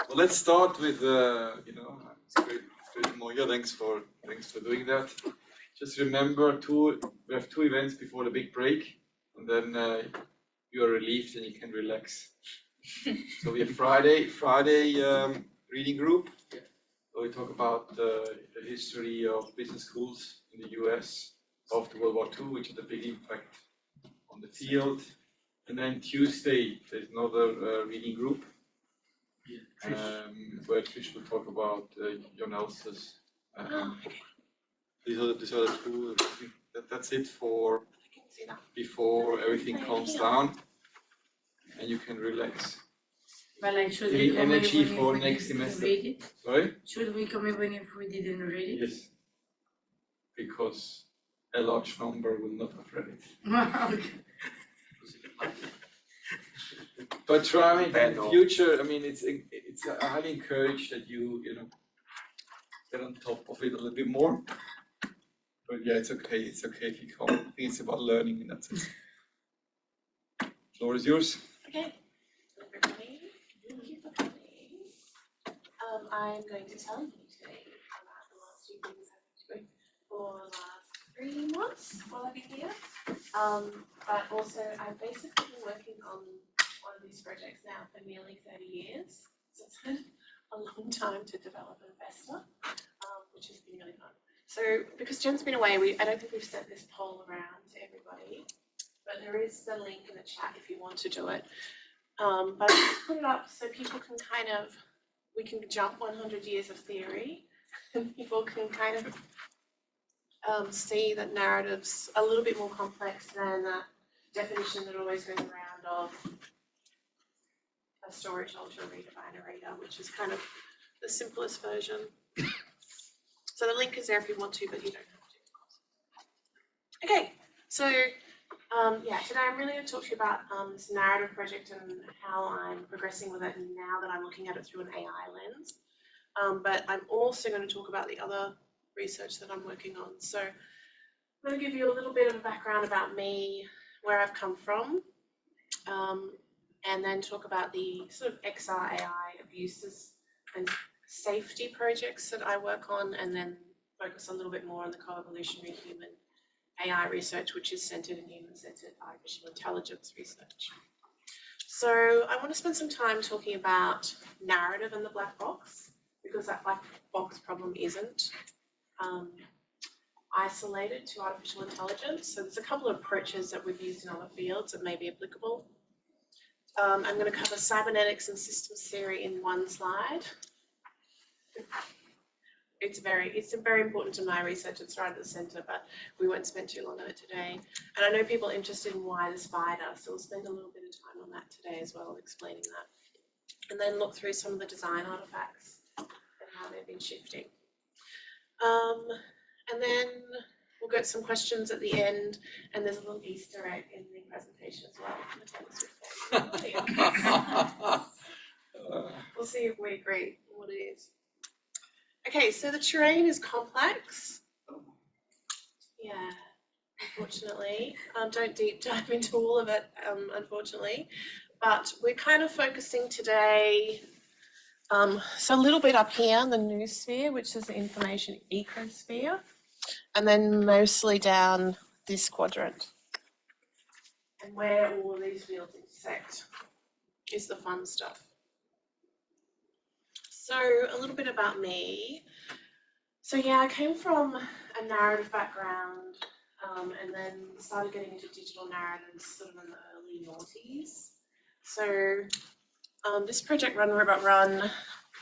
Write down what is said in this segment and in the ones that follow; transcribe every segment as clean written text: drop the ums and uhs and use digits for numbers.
Well, let's start with it's great, Moya. Thanks for doing that. Just remember we have two events before the big break, and then you are relieved and you can relax. So we have Friday reading group. So we talk about the history of business schools in the US after World War II, which had a big impact on the field. And then Tuesday there's another reading group. Where Trish will talk about your analysis. These are the two. That's it for before everything calms down, and you can relax. But should we Giving energy for next semester. Sorry? Should we come even if we didn't read it? Yes, because a large number will not have read it. Okay. But try in the future. I mean, it's I highly encourage that you get on top of it a little bit more. But yeah, it's okay. It's okay if you can't. I think it's about learning in that sense. Floor is yours. Okay. Everybody, thank you for coming. I'm going to tell you today about the last few things I've been doing for the last 3 months while I've been here. But also, I've basically been working on one of these projects now for nearly 30 years. So it's been a long time to develop an investor, which has been really fun. So because Jen's been away, I don't think we've sent this poll around to everybody, but there is the link in the chat if you want to do it. But I just put it up so people can we can jump 100 years of theory, and people can kind of see that narrative's a little bit more complex than that definition that always goes around of a story told to a reader by a narrator, which is kind of the simplest version. So the link is there if you want to, but you don't have to. Okay, so today I'm really going to talk to you about this narrative project and how I'm progressing with it now that I'm looking at it through an AI lens. But I'm also going to talk about the other research that I'm working on. So I'm going to give you a little bit of a background about me, where I've come from, and then talk about the sort of XR AI abuses and safety projects that I work on, and then focus a little bit more on the co-evolutionary human AI research, which is centered in human-centered artificial intelligence research. So I want to spend some time talking about narrative and the black box, because that black box problem isn't isolated to artificial intelligence. So there's a couple of approaches that we've used in other fields that may be applicable. I'm going to cover cybernetics and systems theory in one slide. It's very important to my research. It's right at the center, but we won't spend too long on it today. And I know people are interested in why the spider, so we'll spend a little bit of time on that today as well, explaining that. And then look through some of the design artifacts and how they've been shifting. And then we'll get some questions at the end, and there's a little Easter egg in the presentation as well. We'll see if we agree on what it is. Okay, so the terrain is complex. Yeah, unfortunately. Don't deep dive into all of it, unfortunately. But we're kind of focusing today, so a little bit up here in the noosphere, which is the information ecosphere, and then mostly down this quadrant. And where all of these fields intersect is the fun stuff. So a little bit about me. So yeah, I came from a narrative background and then started getting into digital narratives sort of in the early noughties. So this project Run Robot Run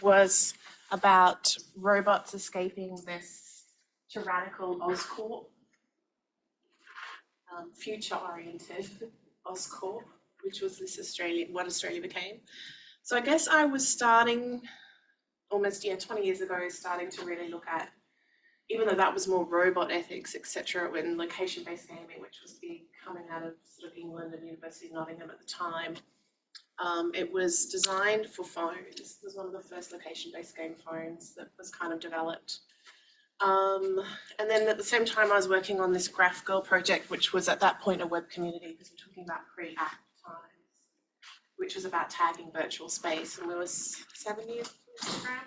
was about robots escaping this tyrannical Oscorp, future-oriented Oscorp, which was what Australia became. So I guess I was starting almost 20 years ago, starting to really look at, even though that was more robot ethics, etc., when location-based gaming, which was big coming out of sort of England and University of Nottingham at the time, it was designed for phones. It was one of the first location-based game phones that was kind of developed. And then at the same time, I was working on this GraphGirl project, which was at that point a web community, because we're talking about pre-app times, which was about tagging virtual space, and we were 7 years on Instagram.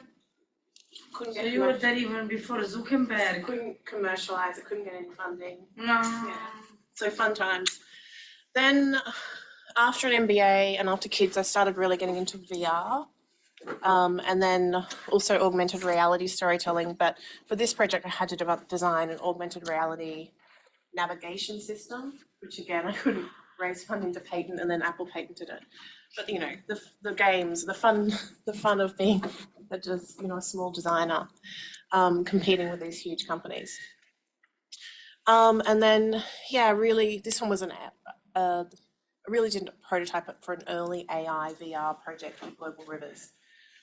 Couldn't So get you were there even before Zuckerberg. couldn't commercialize it, couldn't get any funding. No. Yeah. So fun times. Then after an MBA and after kids, I started really getting into VR. And then also augmented reality storytelling. But for this project, I had to design an augmented reality navigation system, which again, I couldn't raise funding to patent, and then Apple patented it. But you know, the games, the fun of being a small designer, competing with these huge companies. And then, yeah, really, this one was I really did a prototype it for an early AI VR project with Global Rivers.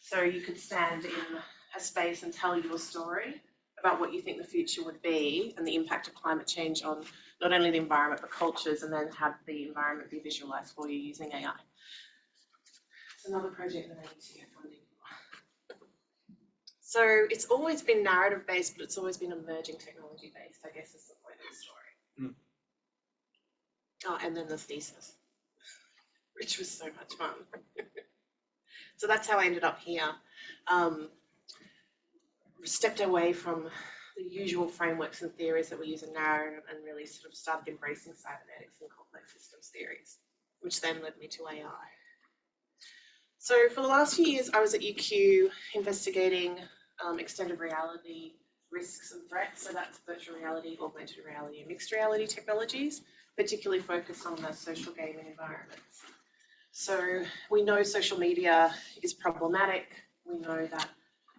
So you could stand in a space and tell your story about what you think the future would be and the impact of climate change on not only the environment but cultures, and then have the environment be visualised for you using AI. It's another project that I need to get funding for. So it's always been narrative based, but it's always been emerging technology based, I guess is the point of the story. Oh, and then the thesis, which was so much fun. So that's how I ended up here. Stepped away from the usual frameworks and theories that we use in narrative and really sort of started embracing cybernetics and complex systems theories, which then led me to AI. So for the last few years, I was at UQ investigating extended reality risks and threats. So that's virtual reality, augmented reality, and mixed reality technologies, particularly focused on the social gaming environments. So we know social media is problematic. We know that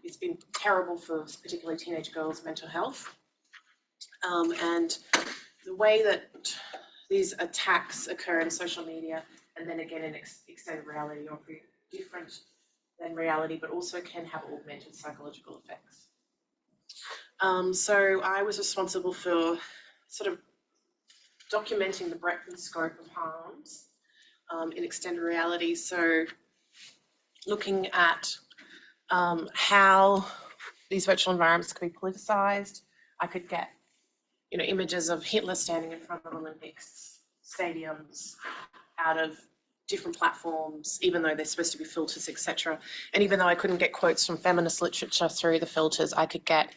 it's been terrible for particularly teenage girls' mental health. And the way that these attacks occur in social media, and then again in extended reality, are different than reality, but also can have augmented psychological effects. So I was responsible for sort of documenting the breadth and scope of harms in extended reality. So looking at how these virtual environments could be politicized. I could get, images of Hitler standing in front of Olympics stadiums out of different platforms, even though they're supposed to be filters, etc. And even though I couldn't get quotes from feminist literature through the filters, I could get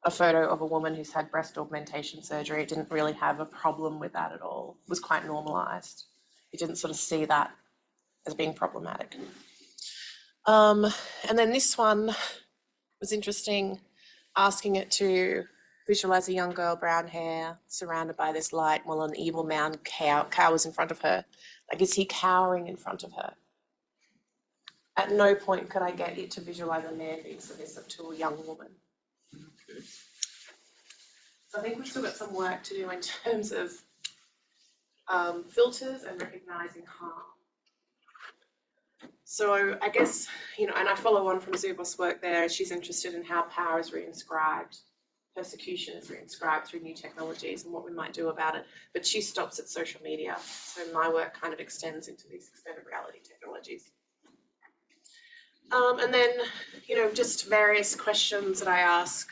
a photo of a woman who's had breast augmentation surgery. It didn't really have a problem with that at all. It was quite normalized. It didn't sort of see that as being problematic. And then this one was interesting, asking it to visualize a young girl, brown hair, surrounded by this light while an evil man cowers in front of her. Like, is he cowering in front of her? At no point could I get it to visualize a man being submissive to a young woman. Okay. So I think we've still got some work to do in terms of filters and recognizing harm. So I guess, and I follow on from Zubos' work there. She's interested in how power is reinscribed, persecution is reinscribed through new technologies and what we might do about it. But she stops at social media. So my work kind of extends into these extended reality technologies. And then, just various questions that I ask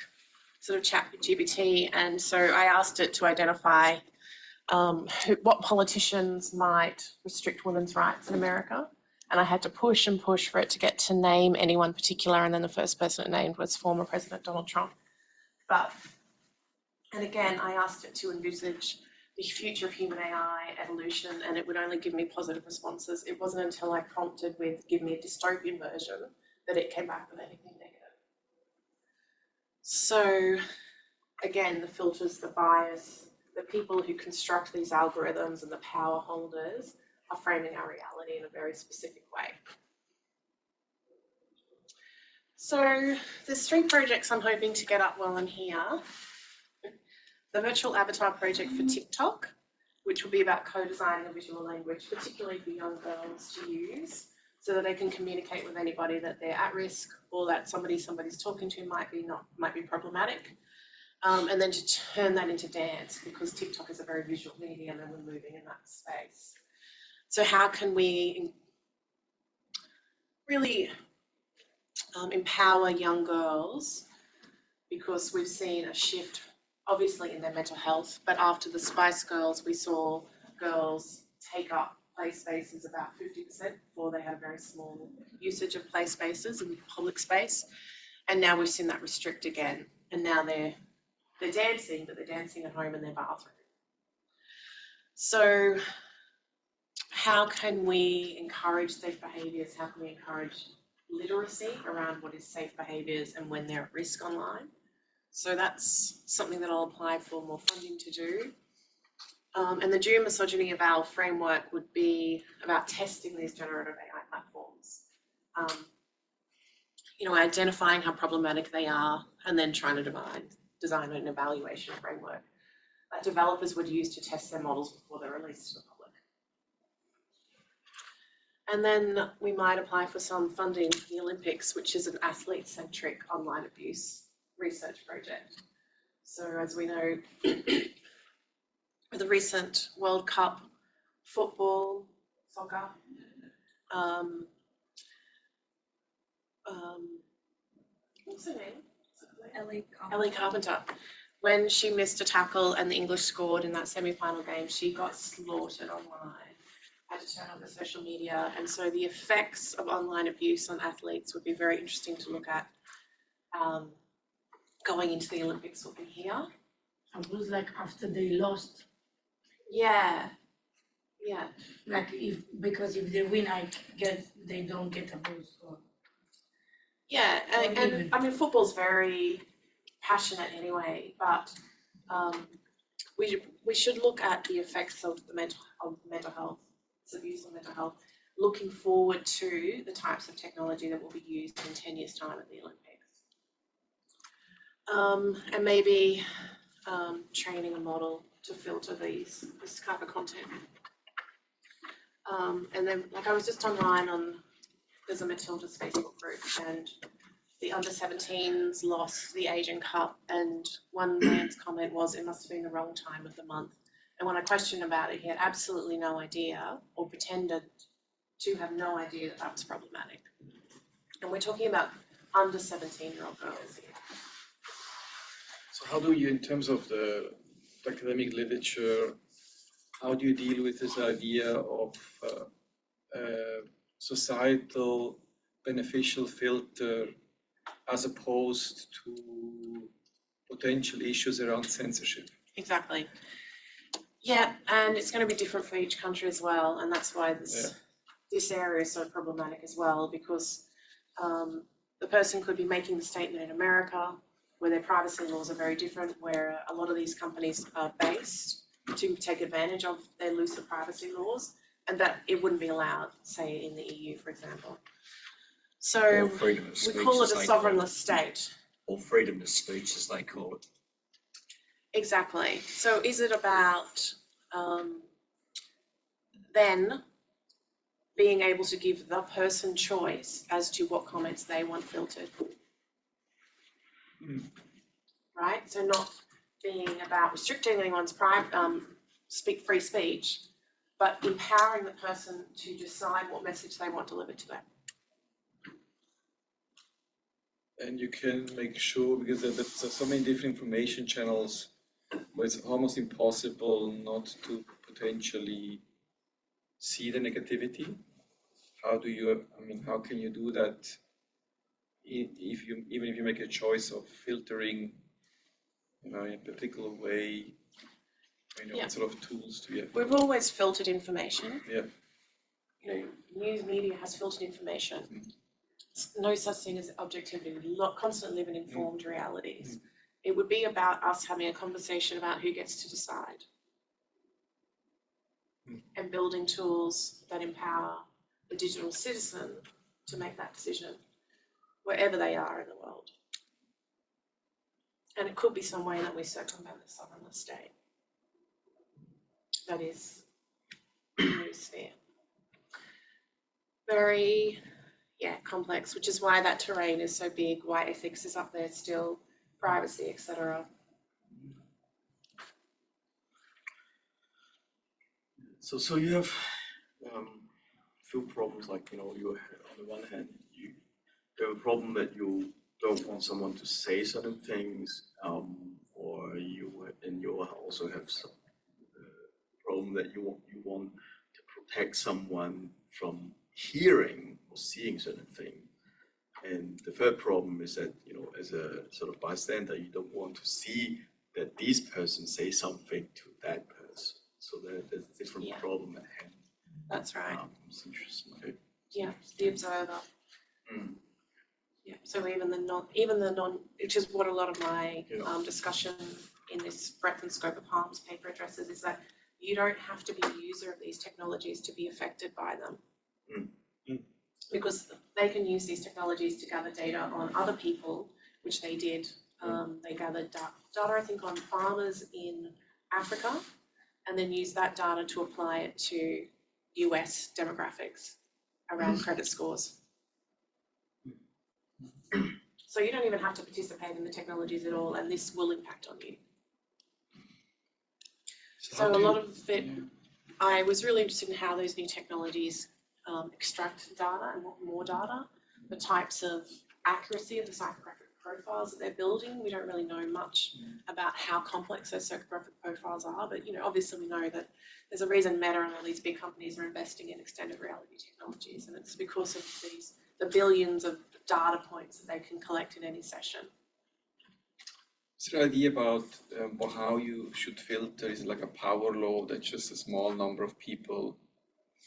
sort of ChatGPT. And so I asked it to identify what politicians might restrict women's rights in America. And I had to push and push for it to get to name anyone particular. And then the first person it named was former President Donald Trump. And again, I asked it to envisage the future of human AI evolution, and it would only give me positive responses. It wasn't until I prompted with give me a dystopian version that it came back with anything negative. So again, the filters, the bias, the people who construct these algorithms and the power holders are framing our reality in a very specific way. So there's 3 projects I'm hoping to get up while I'm here. The virtual avatar project for TikTok, which will be about co-designing a visual language, particularly for young girls to use, so that they can communicate with anybody that they're at risk or that somebody's talking to might be problematic. And then to turn that into dance, because TikTok is a very visual medium and we're moving in that space. So how can we really empower young girls, because we've seen a shift obviously in their mental health, but after the Spice Girls we saw girls take up play spaces about 50% before they had a very small usage of play spaces in public space. And now we've seen that restrict again. And now they're dancing, but they're dancing at home in their bathroom. So how can we encourage safe behaviours? How can we encourage literacy around what is safe behaviours and when they're at risk online? So that's something that I'll apply for more funding to do. And the Due Misogyny Eval framework would be about testing these generative AI platforms. Identifying how problematic they are and then trying to design an evaluation framework that developers would use to test their models before they're released to the public. And then we might apply for some funding for the Olympics, which is an athlete-centric online abuse research project. So as we know, with the recent World Cup football, soccer, what's her name? Ellie Carpenter. When she missed a tackle and the English scored in that semi-final game, she got slaughtered online. Had to turn on the social media. And so the effects of online abuse on athletes would be very interesting to look at going into the Olympics will be here. It was like after they lost. Yeah. Like because if they win, they don't get a boost. Yeah, and I mean football's very passionate anyway, but we should look at the effects of the mental health, abuse on mental health, looking forward to the types of technology that will be used in 10 years' time at the Olympics. And maybe training a model to filter this type of content. And then, like I was just online there's a Matilda's Facebook group, and the under-17s lost the Asian Cup, and one man's comment was it must have been the wrong time of the month. And when I questioned about it, he had absolutely no idea, or pretended to have no idea that was problematic. And we're talking about under 17-year-old girls here. So how do you, in terms of the academic literature, how do you deal with this idea of societal beneficial filter as opposed to potential issues around censorship? Exactly. Yeah, and it's going to be different for each country as well, and that's why this area is so problematic as well, because the person could be making the statement in America, where their privacy laws are very different, where a lot of these companies are based to take advantage of their looser privacy laws, and that it wouldn't be allowed, say, in the EU, for example. So we call it a sovereignless state. Or freedom of speech, as they call it. Exactly. So is it about then being able to give the person choice as to what comments they want filtered? Right? So not being about restricting anyone's free speech, but empowering the person to decide what message they want delivered to them. And you can make sure, because there's so many different information channels where it's almost impossible not to potentially see the negativity. How can you do that even if you make a choice of filtering, in a particular way? What sort of tools do you have? We've always filtered information. Yeah. News media has filtered information. No such thing as objectivity. We constantly live in informed realities. It would be about us having a conversation about who gets to decide and building tools that empower the digital citizen to make that decision wherever they are in the world. And it could be some way that we circumvent the sovereignless state. That is the noosphere. Very, complex, which is why that terrain is so big, why ethics is up there still, privacy, etc. So you have few problems, like you on the one hand you have a problem that you don't want someone to say certain things, or you also have some problem that you want to protect someone from hearing or seeing certain things. And the third problem is that, you know, as a sort of bystander, you don't want to see that these persons say something to that person. So there's a different Yeah. problem at hand. That's right. It's interesting. Okay. Yeah, the observer. Mm. Yeah, so even the non, which is what a lot of my Yeah. discussion in this breadth and scope of harms paper addresses, is that you don't have to be a user of these technologies to be affected by them. Mm. Mm. Because they can use these technologies to gather data on other people, which they did. They gathered data, I think, on farmers in Africa, and then used that data to apply it to US demographics around credit scores. So you don't even have to participate in the technologies at all, and this will impact on you. So a lot of it, I was really interested in how those new technologies extract data and more data, the types of accuracy of the psychographic profiles that they're building. We don't really know much about how complex those psychographic profiles are, but you know, obviously we know that there's a reason Meta and all these big companies are investing in extended reality technologies, and it's because of the billions of data points that they can collect in any session. Is there an idea about how you should filter? Is it like a power law that just a small number of people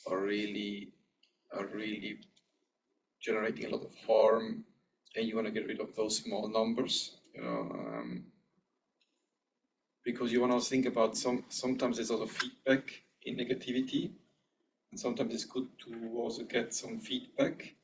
are really generating a lot of harm, and you want to get rid of those small numbers? You know, because you want to think about sometimes there's also feedback in negativity, and sometimes it's good to also get some feedback.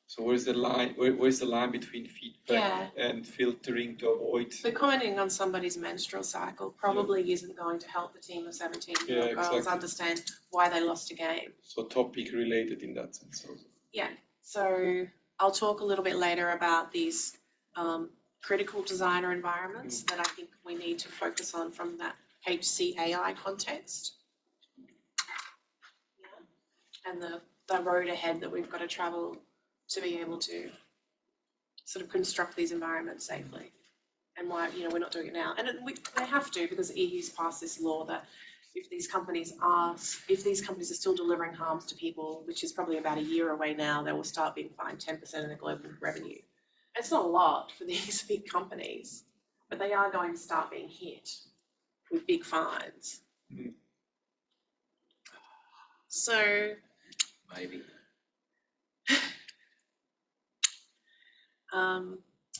So where's the line? Where's the line between feedback and filtering to avoid? So commenting on somebody's menstrual cycle probably isn't going to help the team of 17-year-old girls understand why they lost a game. So topic related in that sense also. Yeah. So I'll talk a little bit later about these critical designer environments that I think we need to focus on from that HCAI context. Yeah. And the road ahead that we've got to travel to be able to sort of construct these environments safely, and why, you know, we're not doing it now. And they have to, because the EU's passed this law that if these companies are still delivering harms to people, which is probably about a year away now, they will start being fined 10% of their global revenue. It's not a lot for these big companies, but they are going to start being hit with big fines. Mm. So Maybe.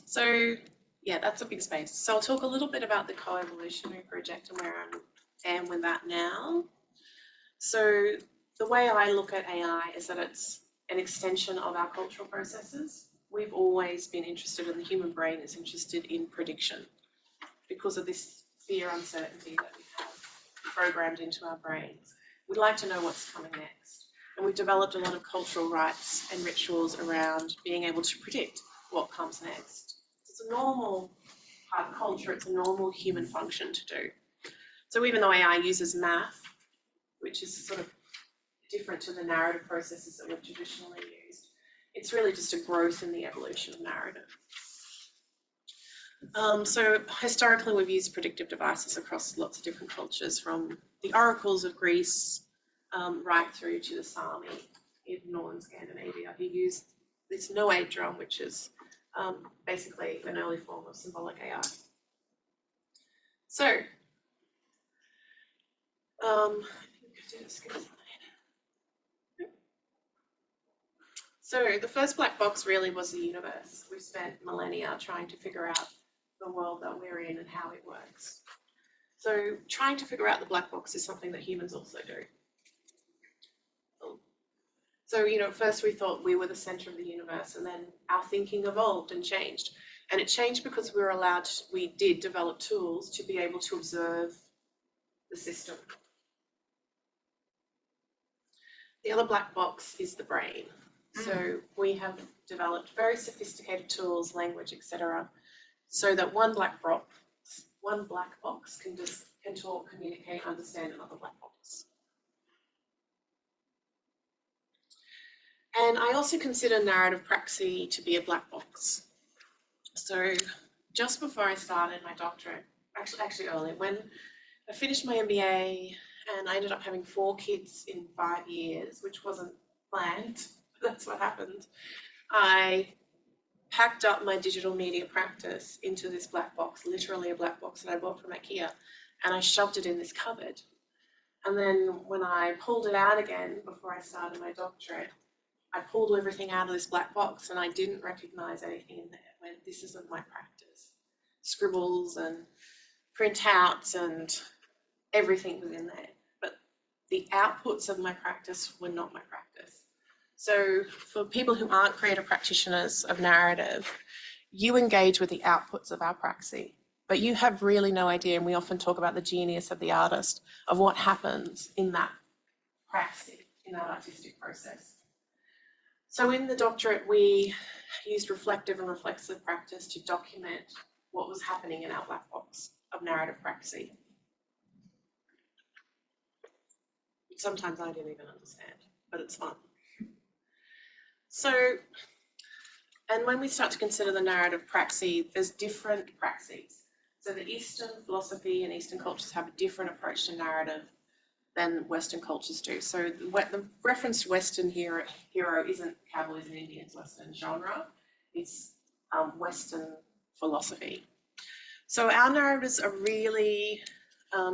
So yeah, that's a big space. So I'll talk a little bit about the co-evolutionary project and where I am with that now. So the way I look at AI is that it's an extension of our cultural processes. We've always been interested, and the human brain is interested in prediction because of this fear uncertainty that we have programmed into our brains. We'd like to know what's coming next. And we've developed a lot of cultural rites and rituals around being able to predict what comes next. It's a normal part of culture, it's a normal human function to do. So even though AI uses math, which is sort of different to the narrative processes that we've traditionally used, it's really just a growth in the evolution of narrative. So historically we've used predictive devices across lots of different cultures, from the oracles of Greece right through to the Sami in northern Scandinavia, who used this no-aid drum, which is basically an early form of symbolic AI. So, I think I did skip a slide. So the first black box really was the universe. We've spent millennia trying to figure out the world that we're in and how it works. So trying to figure out the black box is something that humans also do. So, you know, first we thought we were the center of the universe, and then our thinking evolved and changed. And it changed because we did develop tools to be able to observe the system. The other black box is the brain. So we have developed very sophisticated tools, language, etc., so that one black box can talk, communicate, understand another black box. And I also consider narrative praxis to be a black box. So just before I started my doctorate, actually earlier, when I finished my MBA and I ended up having 4 kids in 5 years, which wasn't planned. That's what happened. I packed up my digital media practice into this black box, literally a black box that I bought from IKEA, and I shoved it in this cupboard. And then when I pulled it out again before I started my doctorate, I pulled everything out of this black box and I didn't recognize anything in there when this isn't my practice. Scribbles and printouts and everything was in there. But the outputs of my practice were not my practice. So for people who aren't creative practitioners of narrative, you engage with the outputs of our praxis, but you have really no idea, and we often talk about the genius of the artist, of what happens in that praxis, in that artistic process. So in the doctorate, we used reflective and reflexive practice to document what was happening in our black box of narrative praxis. Sometimes I didn't even understand, but it's fun. So, and when we start to consider the narrative praxis, there's different praxis. So the Eastern philosophy and Eastern cultures have a different approach to narrative than Western cultures do. So the reference to Western hero isn't cowboys and Indians Western genre, it's Western philosophy. So our narratives are really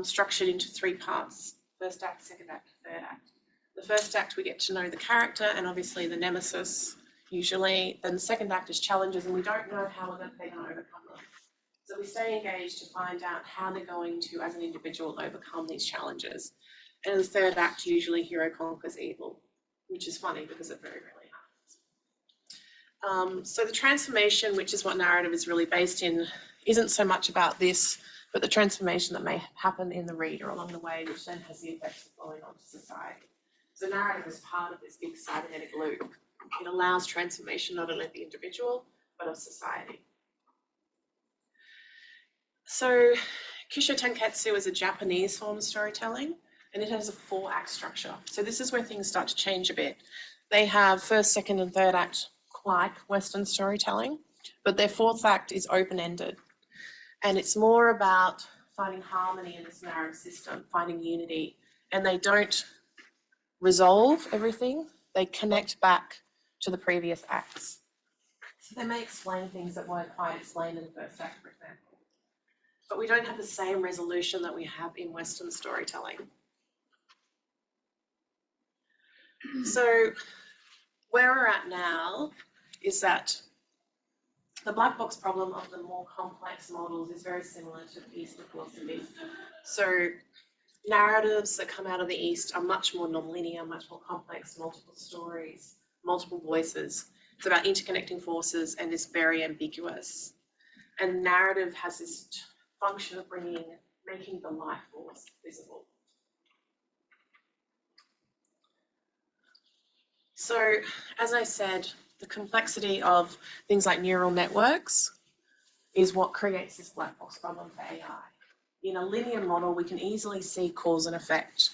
structured into 3 parts: first act, second act, third act. The first act, we get to know the character and obviously the nemesis, usually. Then the second act is challenges, and we don't know how they're going to overcome them. So we stay engaged to find out how they're going to, as an individual, overcome these challenges. And in the third act, usually hero conquers evil, which is funny because it very rarely happens. So the transformation, which is what narrative is really based in, isn't so much about this, but the transformation that may happen in the reader along the way, which then has the effects of flowing onto society. So narrative is part of this big cybernetic loop. It allows transformation not only of the individual, but of society. So Kisho Tenketsu is a Japanese form of storytelling, and it has a 4-act structure. So this is where things start to change a bit. They have first, second, and third act like Western storytelling, but their 4th act is open-ended. And it's more about finding harmony in this narrative system, finding unity, and they don't resolve everything, they connect back to the previous acts. So they may explain things that weren't quite explained in the first act, for example. But we don't have the same resolution that we have in Western storytelling. So where we're at now is that the black box problem of the more complex models is very similar to the Eastern philosophy. So narratives that come out of the East are much more nonlinear, much more complex, multiple stories, multiple voices. It's about interconnecting forces and it's very ambiguous. And narrative has this function of making the life force visible. So, as I said, the complexity of things like neural networks is what creates this black box problem for AI. In a linear model, we can easily see cause and effect,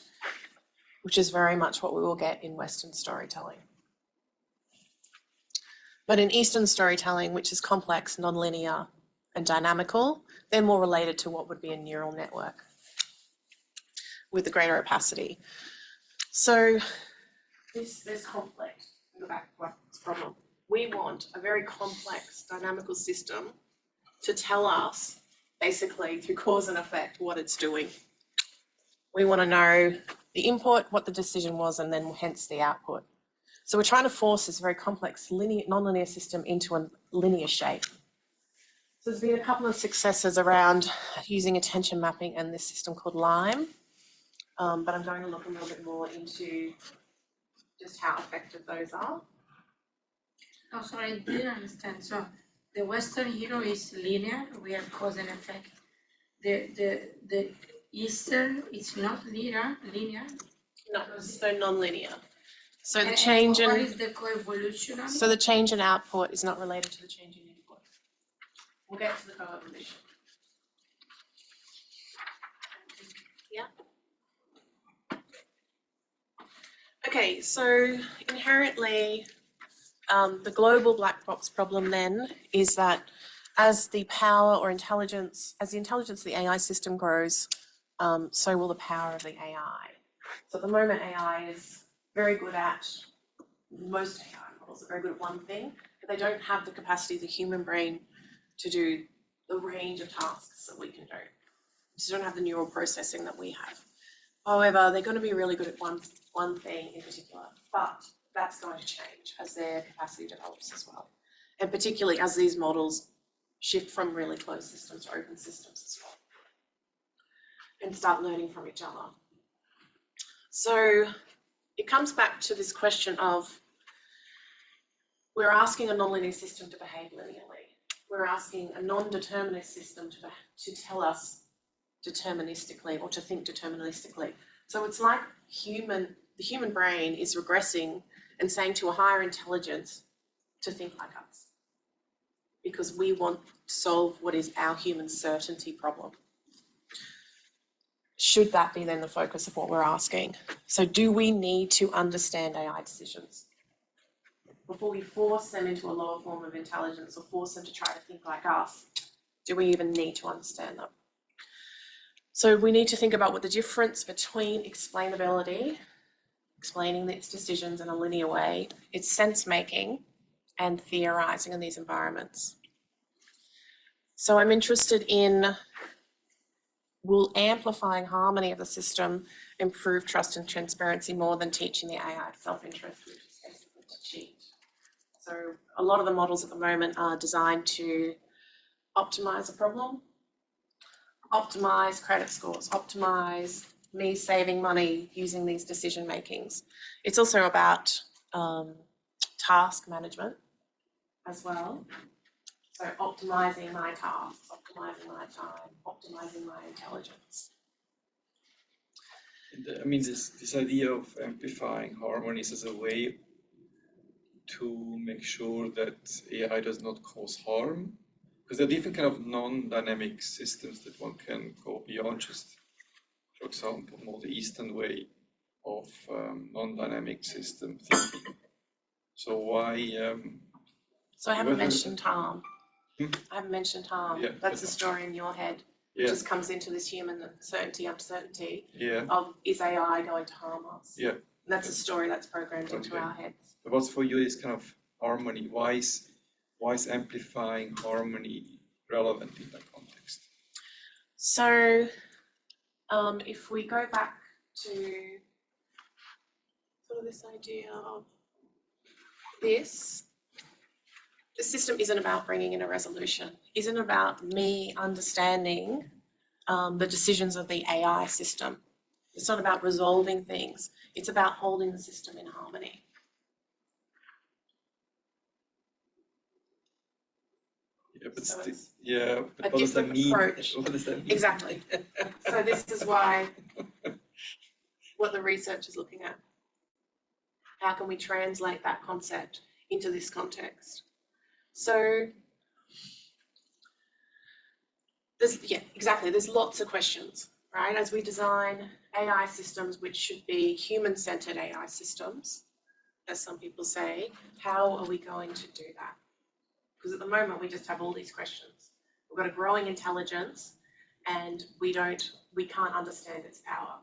which is very much what we will get in Western storytelling. But in Eastern storytelling, which is complex, nonlinear, and dynamical, they're more related to what would be a neural network with a greater opacity. So this conflict in the black box problem. We want a very complex, dynamical system to tell us, basically, through cause and effect, what it's doing. We want to know the input, what the decision was, and then hence the output. So we're trying to force this very complex nonlinear system into a linear shape. So there's been a couple of successes around using attention mapping and this system called LIME, but I'm going to look a little bit more into just how effective those are. Oh, sorry, I didn't understand. So the Western hero is linear, we have cause and effect. The Eastern, it's not linear. No, so non-linear. So the And change what in is the co-evolutionary? so the change in output is not related to the change in input. We'll get to the co-evolution. Yeah. Okay, so inherently, the global black box problem then is that as the power or intelligence, as the intelligence of the AI system grows, so will the power of the AI. So at the moment, AI is very good at, most AI models are very good at one thing, but they don't have the capacity of the human brain to do the range of tasks that we can do. They don't have the neural processing that we have. However, they're going to be really good at one thing in particular, but that's going to change as their capacity develops as well. And particularly as these models shift from really closed systems to open systems as well, and start learning from each other. So it comes back to this question of, we're asking a nonlinear system to behave linearly. We're asking a non-determinist system to tell us deterministically, or to think deterministically. So it's like the human brain is regressing and saying to a higher intelligence to think like us, because we want to solve what is our human certainty problem. Should that be then the focus of what we're asking? So do we need to understand AI decisions before we force them into a lower form of intelligence, or force them to try to think like us? Do we even need to understand them? So we need to think about what the difference between explainability, explaining its decisions in a linear way, its sense making, and theorizing in these environments. So I'm interested in, will amplifying harmony of the system improve trust and transparency more than teaching the AI self-interest, which is basically to cheat? So a lot of the models at the moment are designed to optimize a problem, optimize credit scores, optimize me saving money using these decision makings. It's also about task management as well. So optimizing my tasks, optimizing my time, optimizing my intelligence. And, I mean, this idea of amplifying harmonies as a way to make sure that AI does not cause harm, because there are different kind of non-dynamic systems that one can go beyond just, for example, more the Eastern way of non-dynamic system thinking. So why? So I haven't mentioned harm. I haven't mentioned harm. Yeah, that's the story in your head. It just comes into this human certainty, uncertainty of, is AI going to harm us? Yeah. And that's a story that's programmed into our heads. But what's for you is kind of harmony? Why is amplifying harmony relevant in that context? So if we go back to sort of this idea of this, the system isn't about bringing in a resolution, isn't about me understanding the decisions of the AI system. It's not about resolving things. It's about holding the system in harmony. Yeah, but So but a what does that different mean? approach. What does that mean? Exactly. So this is why what the research is looking at. How can we translate that concept into this context? So there's lots of questions, right? As we design AI systems, which should be human-centered AI systems, as some people say, how are we going to do that? Because at the moment we just have all these questions. We've got a growing intelligence and we can't understand its power.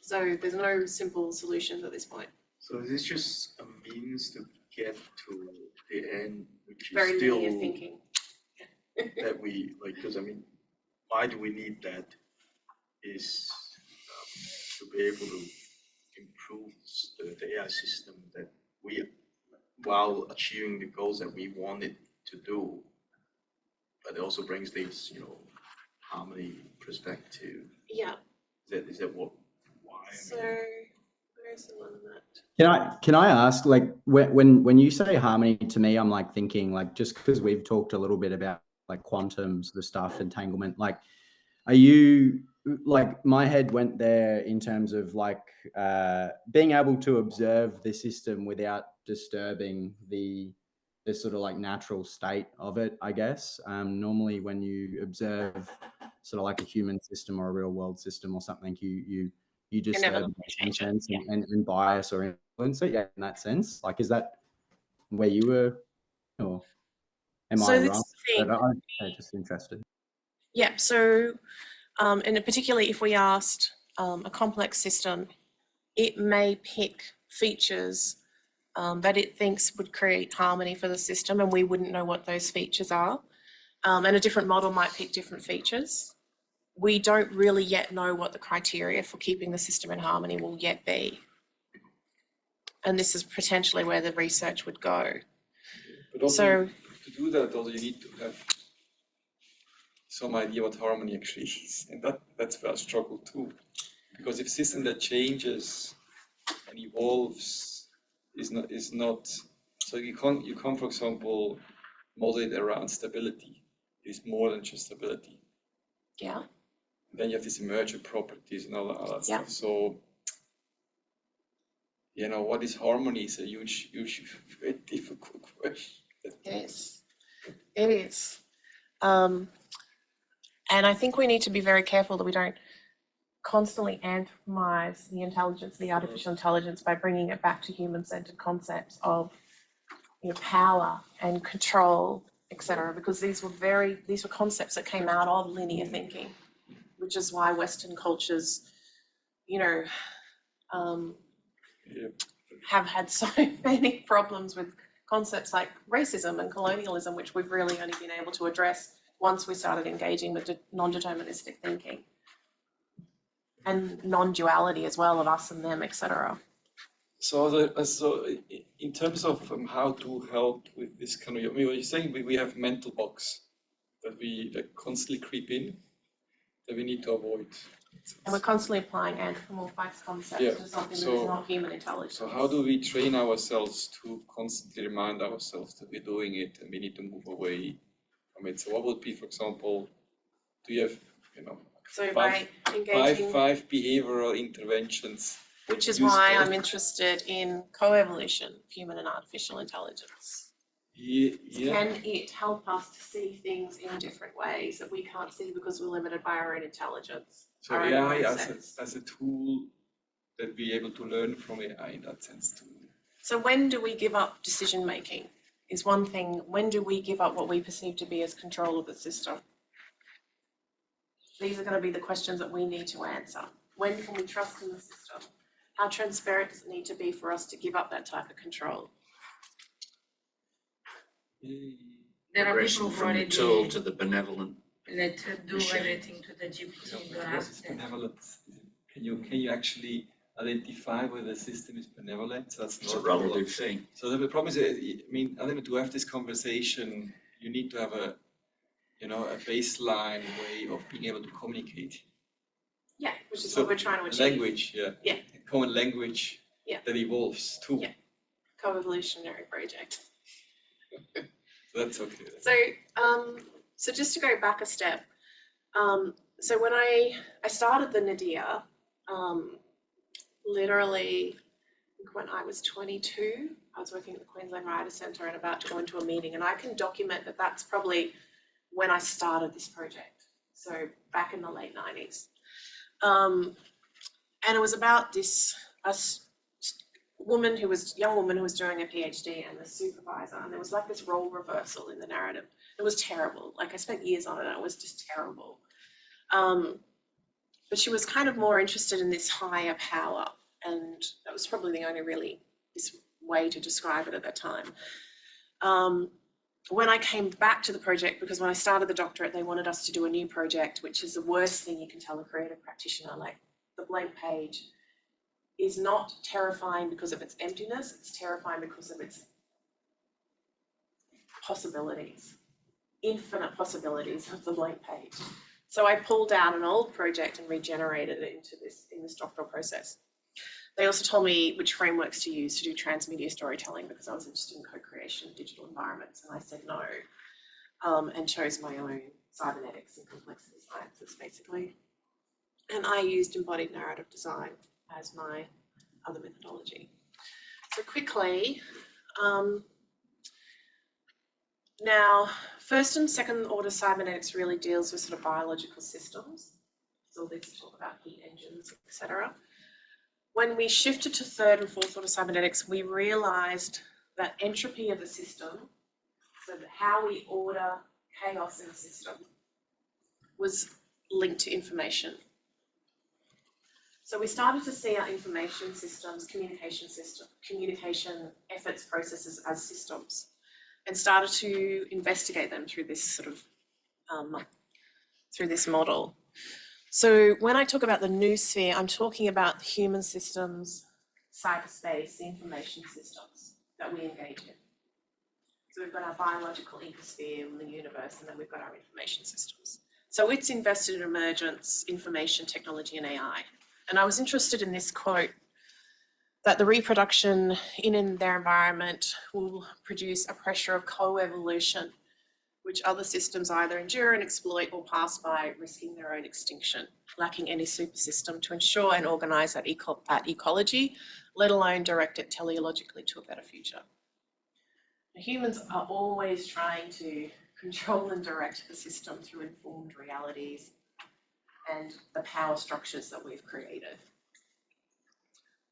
So there's no simple solutions at this point. So is this just a means to get to the end, which is Very still linear thinking. that we like? Because I mean, why do we need that? Is to be able to improve the AI system that we, while achieving the goals that we wanted to do, but it also brings this, harmony perspective. Yeah. Is that what? Why? So where's the one that? Can I ask, like, when you say harmony, to me, I'm like thinking, like, just because we've talked a little bit about like quantum sort of stuff, entanglement, like, are you, like, my head went there in terms of like being able to observe the system without disturbing the sort of like natural state of it, I guess. Normally when you observe sort of like a human system or a real world system or something, you disturb it in some sense and bias or influence it, in that sense. Like, is that where you were, or am I wrong? I'm just interested. Yeah, so And particularly if we asked a complex system, it may pick features that it thinks would create harmony for the system, and we wouldn't know what those features are. And a different model might pick different features. We don't really yet know what the criteria for keeping the system in harmony will yet be. And this is potentially where the research would go. But also, So to do that, also you need to have some idea what harmony actually is, and that's where I struggle too. Because if system that changes and evolves is not so you can't for example model it around stability. It's more than just stability. yeah, Then you have these emergent properties and all that Yeah. stuff. So what is harmony is a huge very difficult question. it is. It is. And I think we need to be very careful that we don't constantly anthropomorphize the intelligence, the artificial intelligence, by bringing it back to human-centered concepts of power and control, etc. Because these were concepts that came out of linear thinking, which is why Western cultures, have had so many problems with concepts like racism and colonialism, which we've really only been able to address once we started engaging with non-deterministic thinking and non-duality as well of us and them, etc. So in terms of how to help with this kind of, what you're saying, we have mental box that constantly creep in that we need to avoid. And we're constantly applying anthropomorphized concepts to something that is not human intelligence. So how do we train ourselves to constantly remind ourselves that we're doing it and we need to move away from it? So what would be, for example, do you have, So by engaging, five behavioral interventions? which is why I'm interested in co-evolution of human and artificial intelligence. Yeah. Can it help us to see things in different ways that we can't see because we're limited by our own intelligence? So our own AI mindsets? as a tool that we're able to learn from AI in that sense too. So when do we give up decision making is one thing. When do we give up what we perceive to be as control of the system? These are going to be the questions that we need to answer. When can we trust in the system? How transparent does it need to be for us to give up that type of control? There are Progression people who from the already tool to the benevolent. let do machine. everything to the GPT and don't What is ask them. benevolence? Can you actually identify whether the system is benevolent? So that's It's a not problem. relative thing. So the problem is, I think to have this conversation, you need to have a baseline way of being able to communicate. Yeah, which is So what we're trying to achieve. Language, Yeah. A common language Yeah. that evolves too. Yeah. Co-evolutionary project. So that's okay. So just to go back a step, so when I started the Nadir, literally when I was 22, I was working at the Queensland Writers' Centre and about to go into a meeting, and I can document that that's probably when I started this project. So back in the late 90s. And it was about this young woman who was doing a PhD and the supervisor, and there was like this role reversal in the narrative. It was terrible. Like I spent years on it and it was just terrible. But she was kind of more interested in this higher power, and that was probably the only really this way to describe it at that time. When I came back to the project, because when I started the doctorate, they wanted us to do a new project, which is the worst thing you can tell a creative practitioner. Like the blank page is not terrifying because of its emptiness, it's terrifying because of its possibilities, infinite possibilities of the blank page. So I pulled out an old project and regenerated it in this doctoral process. They also told me which frameworks to use to do transmedia storytelling because I was interested in co-creation of digital environments, and I said no, and chose my own cybernetics and complexity sciences basically. And I used embodied narrative design as my other methodology. So quickly, now first and second order cybernetics really deals with sort of biological systems. So let's talk about heat engines, etc. When we shifted to third and fourth order cybernetics, we realized that entropy of the system, so that how we order chaos in the system, was linked to information. So we started to see our information systems, communication efforts, processes as systems, and started to investigate them through this sort of through this model. So when I talk about the noosphere, I'm talking about human systems, cyberspace, the information systems that we engage in. So we've got our biological ecosphere in the universe, and then we've got our information systems. So it's invested in emergence, information, technology, and AI. And I was interested in this quote, that the reproduction in their environment will produce a pressure of co-evolution, which other systems either endure and exploit or pass by, risking their own extinction, lacking any super system to ensure and organise that ecology, let alone direct it teleologically to a better future. Humans are always trying to control and direct the system through informed realities and the power structures that we've created.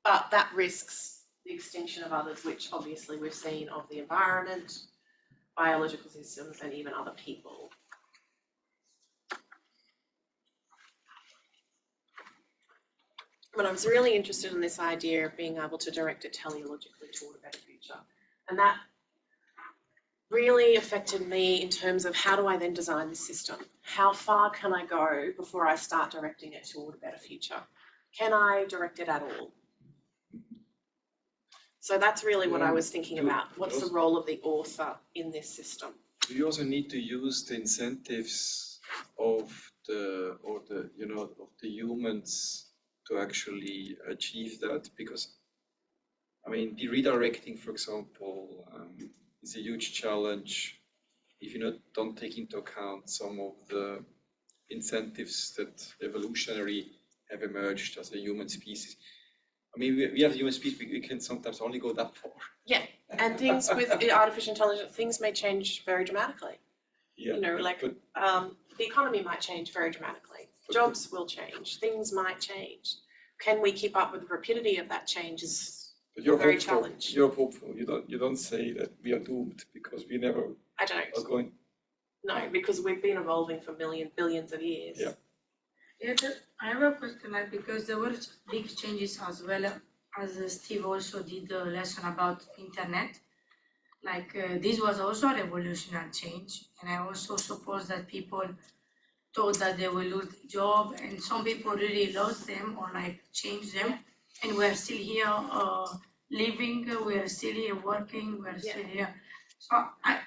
But that risks the extinction of others, which obviously we've seen of the environment, biological systems, and even other people. But I was really interested in this idea of being able to direct it teleologically toward a better future. And that really affected me in terms of how do I then design this system? How far can I go before I start directing it toward a better future? Can I direct it at all? So that's really what I was thinking about. What's the role of the author in this system? You also need to use the incentives of the humans to actually achieve that, because I mean, the redirecting, for example, is a huge challenge if you don't take into account some of the incentives that evolutionary have emerged as a human species. I mean, we have human species, we can sometimes only go that far. Yeah, and things with artificial intelligence, things may change very dramatically. Yeah, you know, the economy might change very dramatically. Jobs will change, things might change. Can we keep up with the rapidity of that change is very challenging. You're hopeful. You don't say that we are doomed, because we never I don't. are going. No, because we've been evolving for billions of years. Yeah. Yeah, I have a question, because there were big changes as well, as Steve also did the lesson about internet. This was also a revolutionary change, and I also suppose that people thought that they will lose the job, and some people really lost them or changed them, and we're still here living, we're still here working, we're still here. So I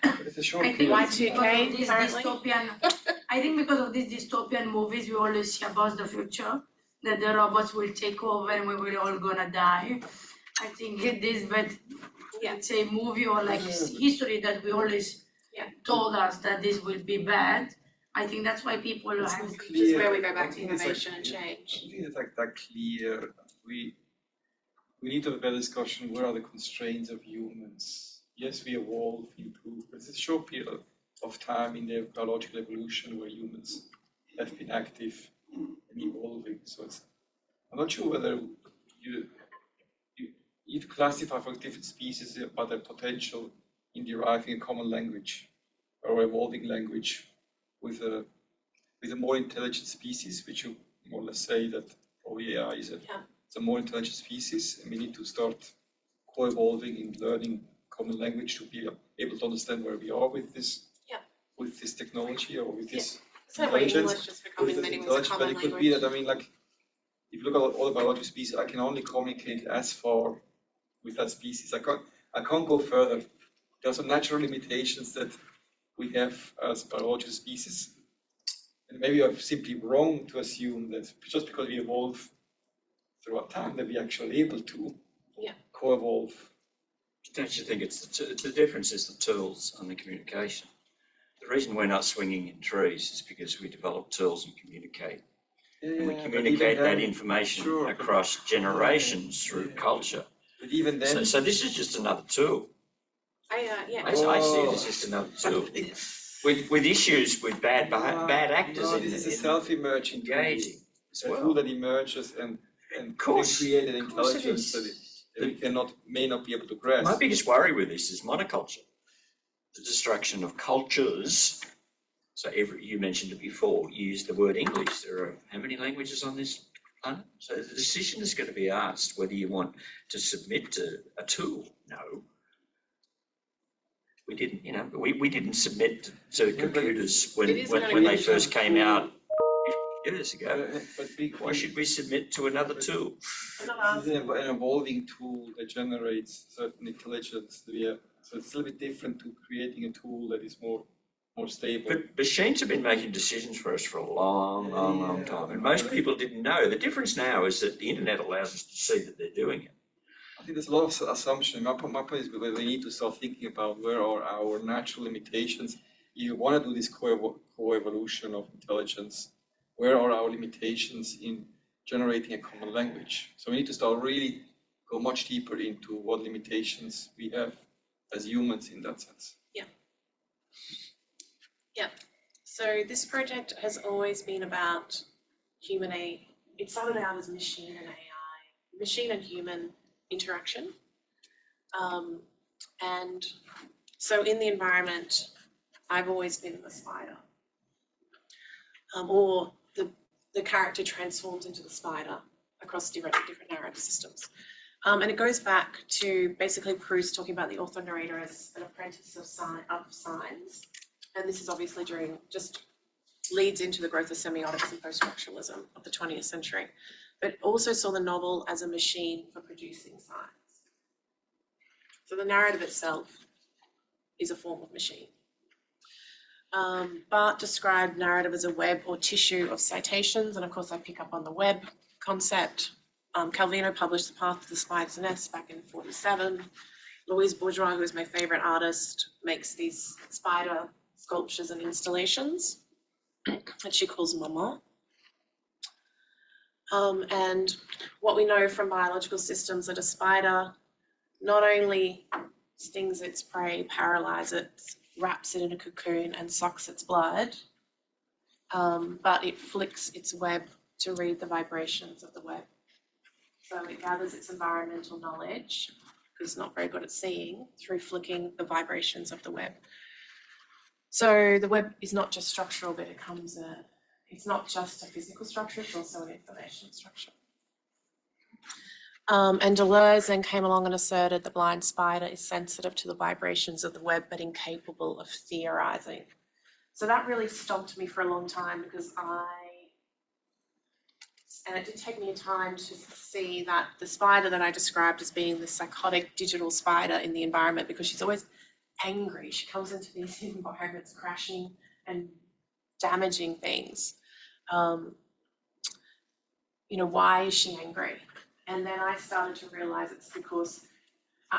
think Y2K, this dystopian, I think because of these dystopian movies we always see about the future, that the robots will take over and we will all gonna die. I think this bad, let's say, movie or history that we always told us that this will be bad. I think that's why people have. Which is where we go back to innovation and change. I don't think it's that clear. We need to have a better discussion. Where are the constraints of humans? Yes, we evolve, improve, but it's a short period of time in their biological evolution where humans have been active and evolving. So I'm not sure whether you classify for different species about their potential in deriving a common language or evolving language with a more intelligent species, which you more or less say that probably AI is a more intelligent species, and we need to start co-evolving and learning common language to be able to understand where we are with this technology or with this intelligence. English is becoming many ways a common language. But it could be that, I mean, if you look at all the biological species, I can only communicate as far with that species. I can't go further. There are some natural limitations that we have as biological species. And maybe I'm simply wrong to assume that just because we evolve throughout time that we're actually able to co-evolve. Don't you think it's the difference is the tools and the communication? The reason we're not swinging in trees is because we develop tools and communicate. And we communicate that information across generations through culture. But even then, so this is just another tool. I see it as just another tool. With issues with bad actors in this is a self-emerging engaging as well. A tool that emerges and create an intelligence that we may not be able to grasp. My biggest worry with this is monoculture, the destruction of cultures So you mentioned it before, you used the word English. There are how many languages on this planet? So the decision is going to be asked whether you want to submit to a tool. No. We didn't, we didn't submit to computers when they first came out years ago. Why should we submit to another tool? This is an evolving tool that generates certain intelligence. Yeah. So it's a little bit different to creating a tool that is more stable. But machines have been making decisions for us for a long time. And most people didn't know. The difference now is that the internet allows us to see that they're doing it. I think there's a lot of assumption. My point is because we need to start thinking about where are our natural limitations. You want to do this co-evolution of intelligence. Where are our limitations in generating a common language? So we need to start really go much deeper into what limitations we have as humans in that sense. Yeah. Yeah. So this project has always been about human AI. It started out as machine and AI, machine and human interaction. And so in the environment, I've always been the spider. Or the character transforms into the spider across different narrative systems. And it goes back to basically Proust talking about the author narrator as an apprentice of signs. And this is obviously just leads into the growth of semiotics and post-structuralism of the 20th century, but also saw the novel as a machine for producing signs. So the narrative itself is a form of machine. Barth described narrative as a web or tissue of citations, and of course I pick up on the web concept. Calvino published The Path to the Spider's Nest back in 1947. Louise Bourgeois, who is my favorite artist, makes these spider sculptures and installations that she calls Maman. And what we know from biological systems that a spider not only stings its prey, paralyzes it, wraps it in a cocoon and sucks its blood, but it flicks its web to read the vibrations of the web. So it gathers its environmental knowledge, because it's not very good at seeing, through flicking the vibrations of the web. So the web is not just structural, but it's not just a physical structure, it's also an information structure. And Deleuze then came along and asserted the blind spider is sensitive to the vibrations of the web, but incapable of theorizing. So that really stumped me for a long time, because and it did take me time to see that the spider that I described as being the psychotic digital spider in the environment, because she's always angry. She comes into these environments crashing and damaging things. Why is she angry? And then I started to realize it's because,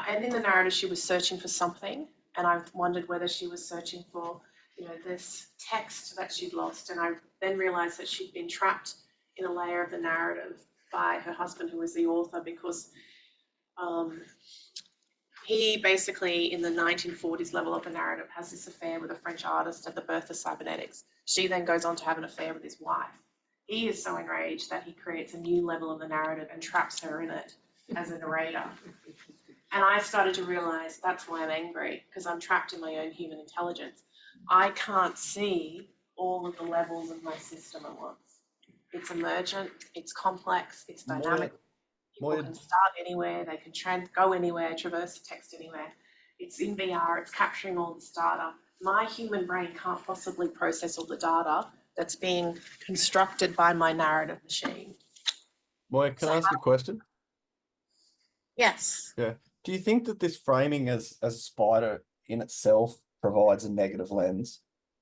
and in the narrative, she was searching for something, and I wondered whether she was searching for, this text that she'd lost. And I then realized that she'd been trapped in a layer of the narrative by her husband, who was the author, because he basically, in the 1940s level of the narrative, has this affair with a French artist at the birth of cybernetics. She then goes on to have an affair with his wife. He is so enraged that he creates a new level of the narrative and traps her in it as a narrator. And I started to realize that's why I'm angry, because I'm trapped in my own human intelligence. I can't see all of the levels of my system at once. It's emergent, it's complex, it's dynamic. People can start anywhere, they can go anywhere, traverse the text anywhere. It's in VR, it's capturing all this data. My human brain can't possibly process all the data that's being constructed by my narrative machine. Moya, can I ask a question? Yes. Yeah. Do you think that this framing as a spider in itself provides a negative lens?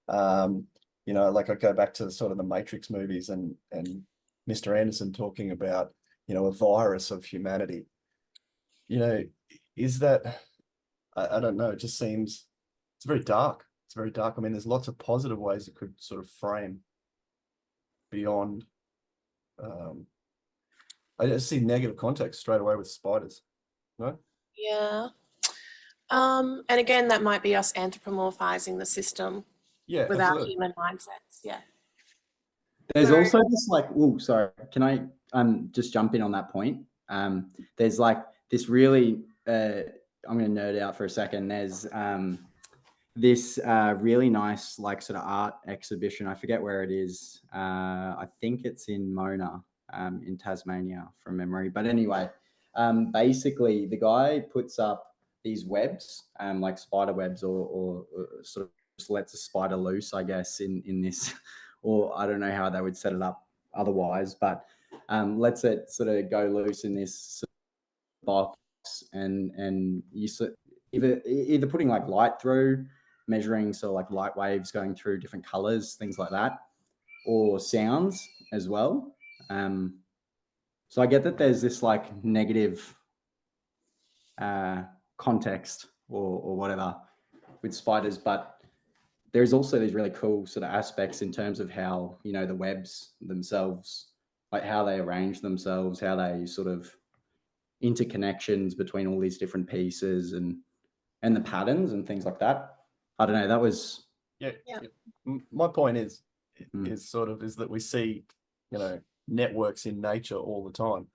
Like I go back to sort of the Matrix movies and Mr. Anderson talking about, a virus of humanity. Is that, I don't know, it just seems, it's very dark. It's very dark. I mean, there's lots of positive ways it could sort of frame beyond. I just see negative context straight away with spiders. No? Yeah. And again, that might be us anthropomorphizing the system with our human mindsets. Yeah. There's also this sorry, can I just jump in on that point? There's this really, I'm going to nerd out for a second. There's this really nice like sort of art exhibition. I forget where it is. I think it's in Mona, in Tasmania from memory. But anyway, basically the guy puts up these webs, like spider webs, or sort of just lets a spider loose, I guess, in this, or I don't know how they would set it up otherwise, but lets it sort of go loose in this box, and you either putting like light through, measuring so like light waves going through different colors, things like that, or sounds as well. So I get that there's this like negative context or whatever with spiders, but there's also these really cool sort of aspects in terms of how, you know, the webs themselves, like how they arrange themselves, how they sort of interconnections between all these different pieces and the patterns and things like that. I don't know. That was My point is Mm. is that we see, you know, networks in nature all the time.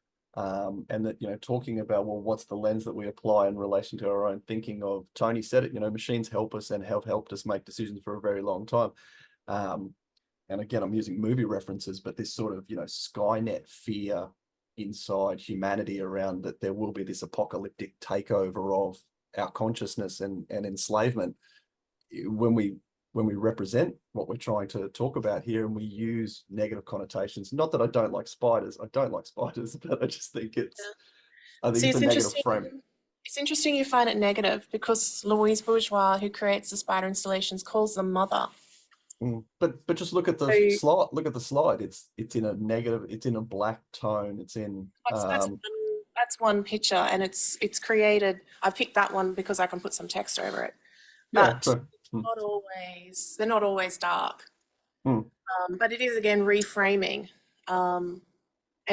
And that, you know, talking about, well, what's the lens that we apply in relation to our own thinking of, Tony said it, you know, machines help us and have helped us make decisions for a very long time. And again, I'm using movie references, but this sort of, you know, Skynet fear inside humanity around that there will be this apocalyptic takeover of our consciousness and enslavement. When we represent what we're trying to talk about here and we use negative connotations, not that I don't like spiders, but I just think it's, I think it's a negative frame. It's interesting you find it negative because Louise Bourgeois, who creates the spider installations, calls them mother. But just look at the slide. Look at the slide. It's in a negative. It's in a black tone. It's in. That's one picture, and it's created. I picked that one because I can put some text over it. But not always. They're not always dark. But it is again reframing, and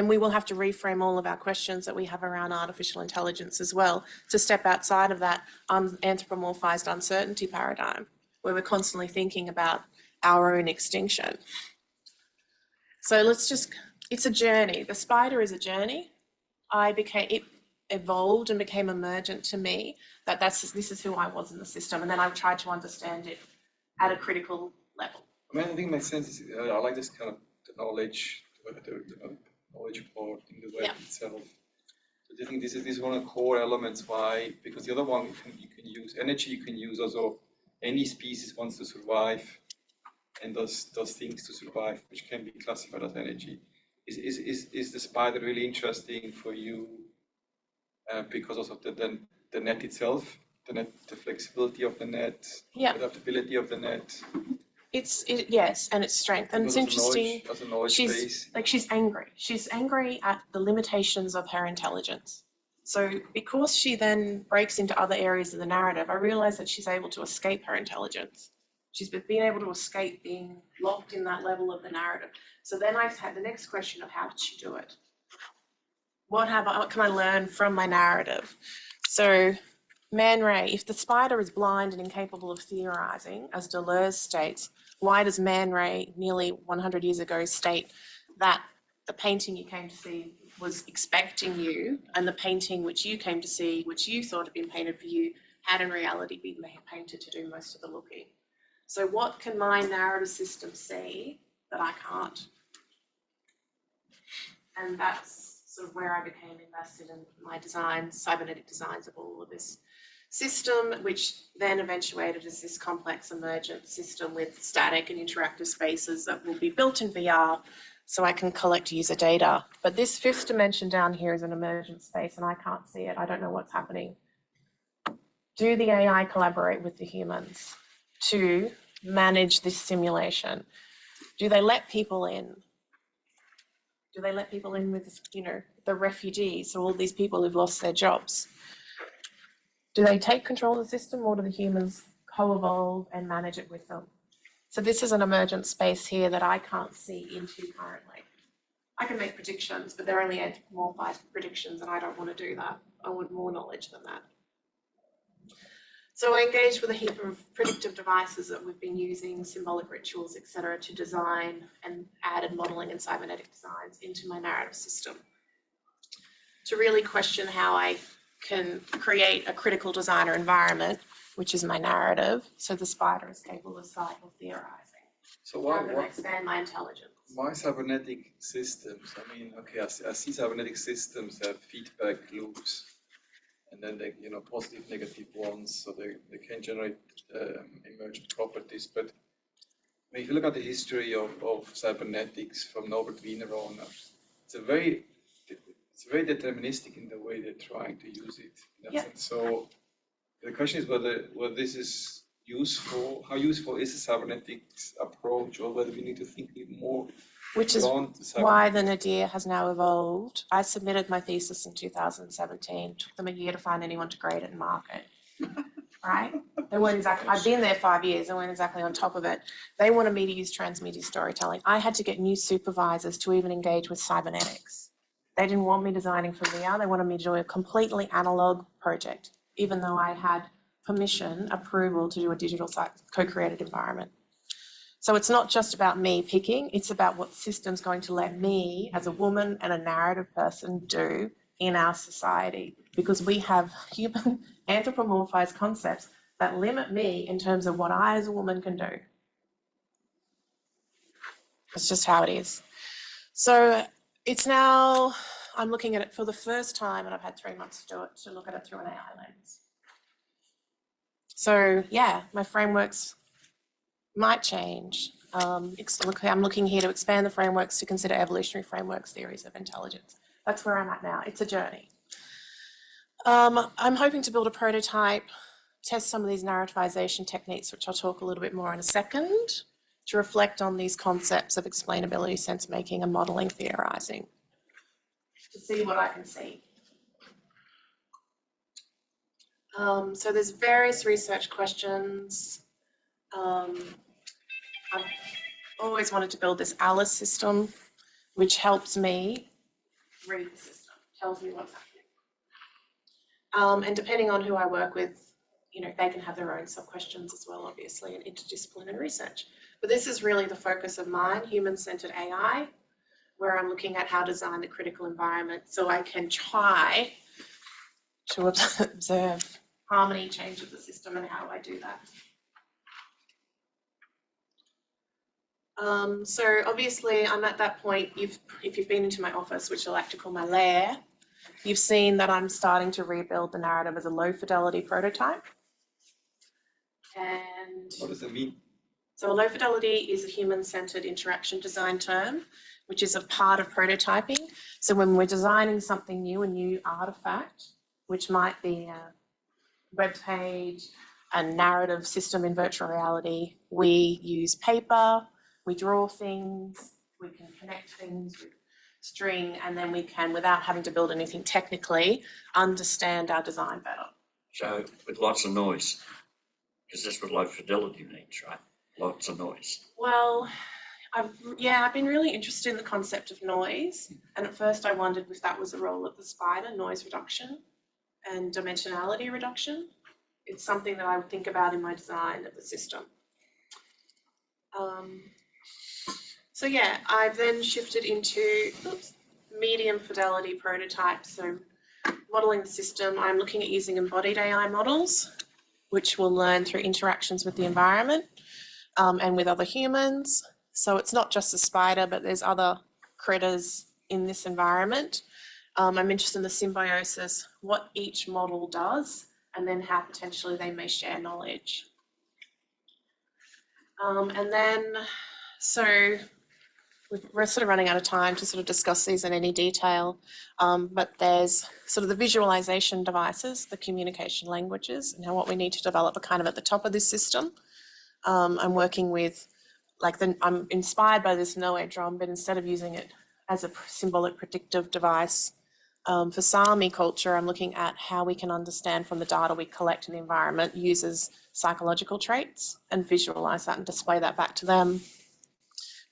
we will have to reframe all of our questions that we have around artificial intelligence as well to step outside of that anthropomorphized uncertainty paradigm, where we're constantly thinking about our own extinction. So it's a journey. The spider is a journey. It evolved and became emergent to me that this is who I was in the system. And then I tried to understand it at a critical level. I mean, I think it makes sense. I like this kind of the knowledge part in the web itself. So I think this is one of the core elements why, because the other one you can use energy, you can use also any species wants to survive and does things to survive, which can be classified as energy. Is the spider really interesting for you because of the net itself, the flexibility of the net, adaptability of the net? Yes, and its strength. And it's interesting. As a knowledge base. She's angry. She's angry at the limitations of her intelligence. So because she then breaks into other areas of the narrative, I realize that she's able to escape her intelligence. She's been able to escape being locked in that level of the narrative. So then I had the next question of how did she do it? What can I learn from my narrative? So Man Ray, if the spider is blind and incapable of theorizing, as Deleuze states, why does Man Ray nearly 100 years ago state that the painting you came to see was expecting you, and the painting which you came to see, which you thought had been painted for you, had in reality been painted to do most of the looking? So what can my narrative system see that I can't? And that's sort of where I became invested in my designs, cybernetic designs of all of this system, which then eventuated as this complex emergent system with static and interactive spaces that will be built in VR so I can collect user data. But this fifth dimension down here is an emergent space and I can't see it. I don't know what's happening. Do the AI collaborate with the humans to manage this simulation? Do they let people in? Do they let people in with, the refugees, so all these people who've lost their jobs? Do they take control of the system, or do the humans co-evolve and manage it with them? So this is an emergent space here that I can't see into currently. I can make predictions, but they're only anthropomorphized predictions, and I don't want to do that. I want more knowledge than that. So I engaged with a heap of predictive devices that we've been using, symbolic rituals, etc., to design and added modeling and cybernetic designs into my narrative system to really question how I can create a critical designer environment which is my narrative. So the spider is capable of cycle theorizing. So I'm going to expand my intelligence. why cybernetic systems? I mean, okay, I see cybernetic systems have feedback loops, and then they, you know, positive, negative ones, so they can generate emergent properties. But I mean, if you look at the history of cybernetics from Norbert Wiener on, it's very deterministic in the way they're trying to use it. In that sense. So the question is whether this is useful. How useful is the cybernetics approach, or whether we need to think even more. Which is why the Nadir has now evolved. I submitted my thesis in 2017. Took them a year to find anyone to grade it and mark it. Right? They weren't exactly. I'd been there 5 years. They weren't exactly on top of it. They wanted me to use transmedia storytelling. I had to get new supervisors to even engage with cybernetics. They didn't want me designing for VR. They wanted me to do a completely analog project, even though I had permission, approval to do a digital co-created environment. So it's not just about me picking, it's about what system's going to let me as a woman and a narrative person do in our society, because we have human anthropomorphized concepts that limit me in terms of what I as a woman can do. It's just how it is. So it's now, I'm looking at it for the first time, and I've had 3 months to do it, to look at it through an AI lens. So yeah, my frameworks might change. I'm looking here to expand the frameworks to consider evolutionary frameworks, theories of intelligence. That's where I'm at now. It's a journey. I'm hoping to build a prototype, test some of these narrativization techniques, which I'll talk a little bit more in a second, to reflect on these concepts of explainability, sense making, and modeling theorizing, to see what I can see. So there's various research questions. I've always wanted to build this Alice system, which helps me read the system, tells me what's happening. And depending on who I work with, you know, they can have their own sub-questions as well, obviously, in interdisciplinary research. But this is really the focus of mine, human-centered AI, where I'm looking at how to design the critical environment so I can try to observe harmony, change of the system, and how do I do that. So obviously I'm at that point, if you've been into my office, which I like to call my lair, you've seen that I'm starting to rebuild the narrative as a low fidelity prototype. And What does that mean? so low fidelity is a human-centered interaction design term, which is a part of prototyping. So when we're designing something new, a new artefact, which might be a web page, a narrative system in virtual reality, we use paper, we draw things, we can connect things with string, and then we can, without having to build anything technically, understand our design better. So with lots of noise, because that's what low fidelity means, right? Lots of noise. Well, I've been really interested in the concept of noise, and at first I wondered if that was the role of the spider, noise reduction and dimensionality reduction. It's something that I would think about in my design of the system. So yeah, I've then shifted into medium fidelity prototypes. So modeling the system, I'm looking at using embodied AI models, which will learn through interactions with the environment and with other humans. So it's not just a spider, but there's other critters in this environment. I'm interested in the symbiosis, what each model does, and then how potentially they may share knowledge. And then, so we're sort of running out of time to sort of discuss these in any detail, but there's sort of the visualization devices, the communication languages, and how what we need to develop are kind of at the top of this system. I'm working with, I'm inspired by this Noe drum, but instead of using it as a symbolic predictive device, for Sami culture, I'm looking at how we can understand from the data we collect in the environment, users' psychological traits, and visualize that and display that back to them.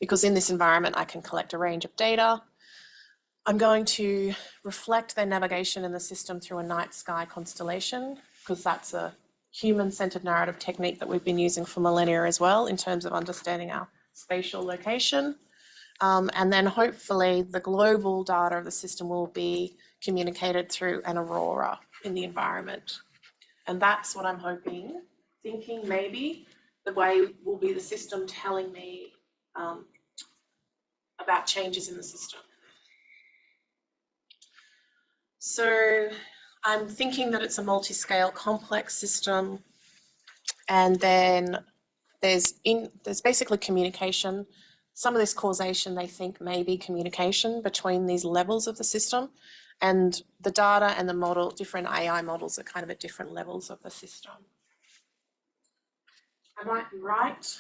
Because in this environment, I can collect a range of data. I'm going to reflect their navigation in the system through a night sky constellation, because that's a human-centered narrative technique that we've been using for millennia as well in terms of understanding our spatial location. And then hopefully the global data of the system will be communicated through an aurora in the environment. And that's what I'm hoping thinking maybe the way will be the system telling me about changes in the system. So I'm thinking that it's a multi-scale complex system, and then there's basically communication. Some of this causation they think may be communication between these levels of the system, and the data and the model, different AI models are kind of at different levels of the system. I might be right,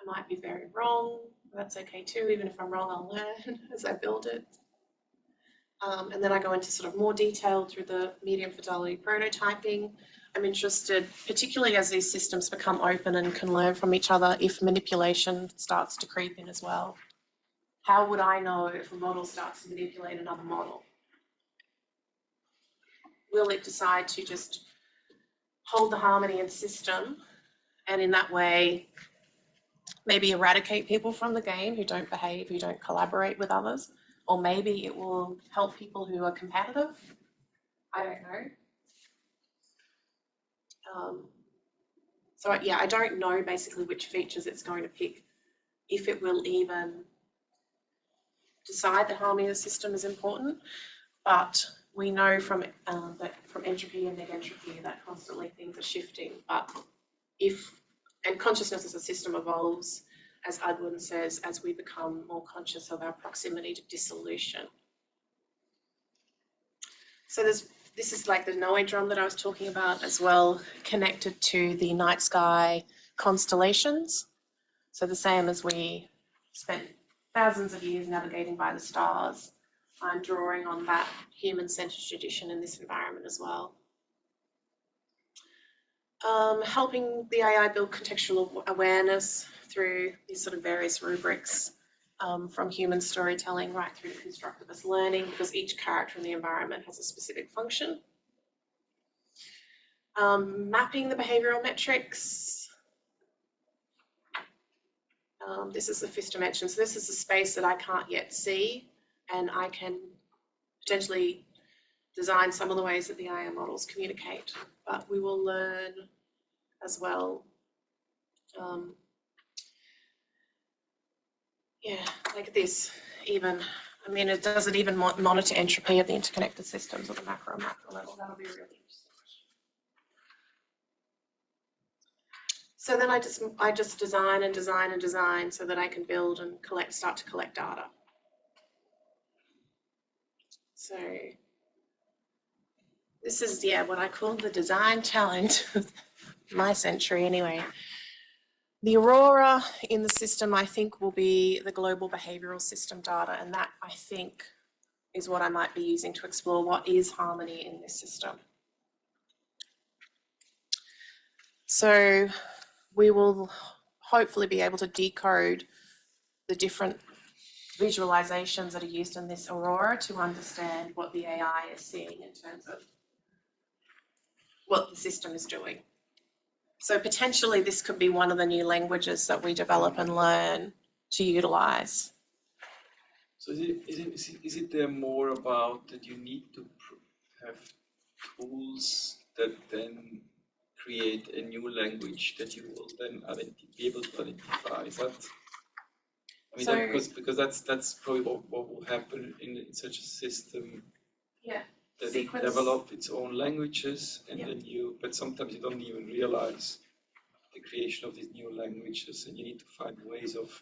I might be very wrong. That's okay too. Even if I'm wrong, I'll learn as I build it. And then I go into sort of more detail through the medium fidelity prototyping. I'm interested, particularly as these systems become open and can learn from each other, if manipulation starts to creep in as well. How would I know if a model starts to manipulate another model? Will it decide to just hold the harmony and system, and in that way maybe eradicate people from the game who don't behave, who don't collaborate with others? Or maybe it will help people who are competitive. I don't know. So yeah, I don't know basically which features it's going to pick, if it will even decide that harmony of the system is important. But we know from entropy and negentropy that constantly things are shifting. But and consciousness as a system evolves, as Udwin says, as we become more conscious of our proximity to dissolution. So this is like the Noe drum that I was talking about as well, connected to the night sky constellations. So the same as we spent thousands of years navigating by the stars, I'm drawing on that human-centered tradition in this environment as well. Helping the AI build contextual awareness through these sort of various rubrics, from human storytelling right through to constructivist learning, because each character in the environment has a specific function. Mapping the behavioural metrics. This is the fifth dimension. So this is the space that I can't yet see, and I can potentially design some of the ways that the AI models communicate, but we will learn as well. Yeah, like this even. I mean, it doesn't even monitor entropy of the interconnected systems at the macro and macro level. That'll be really interesting. So then I just design and design and design so that I can build and start to collect data. So this is, yeah, what I call the design challenge, my century anyway. The aurora in the system, I think, will be the global behavioural system data, and that, I think, is what I might be using to explore what is harmony in this system. So we will hopefully be able to decode the different visualizations that are used in this aurora to understand what the AI is seeing in terms of what the system is doing. So potentially this could be one of the new languages that we develop and learn to utilize. So is it more about that you need to have tools that then create a new language that you will then be able to identify? Is that? I mean, so, because that's probably what will happen in such a system. Yeah. That it develop its own languages, and then but sometimes you don't even realize the creation of these new languages, and you need to find ways of,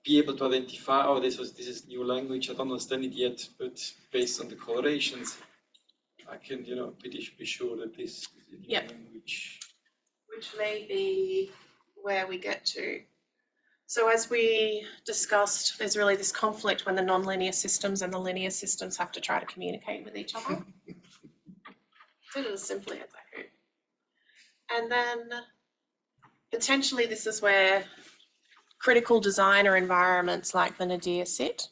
be able to identify, oh, this is new language, I don't understand it yet, but based on the colorations, I can, be sure that this is a new language. Which may be where we get to. So as we discussed, there's really this conflict when the non-linear systems and the linear systems have to try to communicate with each other. Did it as simply as I could. And then potentially this is where critical designer environments like the Nadir sit.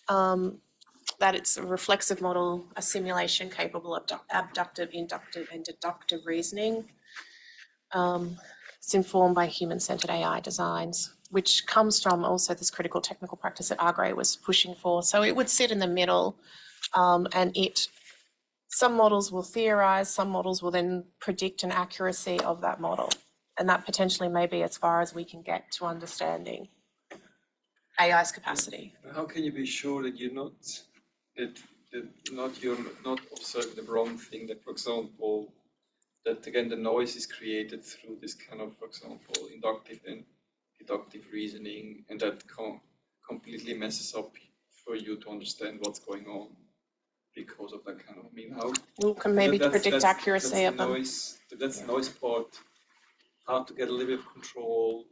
That it's a reflexive model, a simulation capable of abductive, inductive, and deductive reasoning. It's informed by human-centered AI designs, which comes from also this critical technical practice that Argray was pushing for. So it would sit in the middle, and it some models will theorize, some models will then predict an accuracy of that model. And that potentially may be as far as we can get to understanding AI's capacity. How can you be sure that you're not you're not observing the wrong thing? That, for example, that again the noise is created through this kind of, for example, inductive and deductive reasoning, and that completely messes up for you to understand what's going on because of that kind of. I mean, how We can maybe predict accuracy of them. That's the noise part. How to get a little bit of control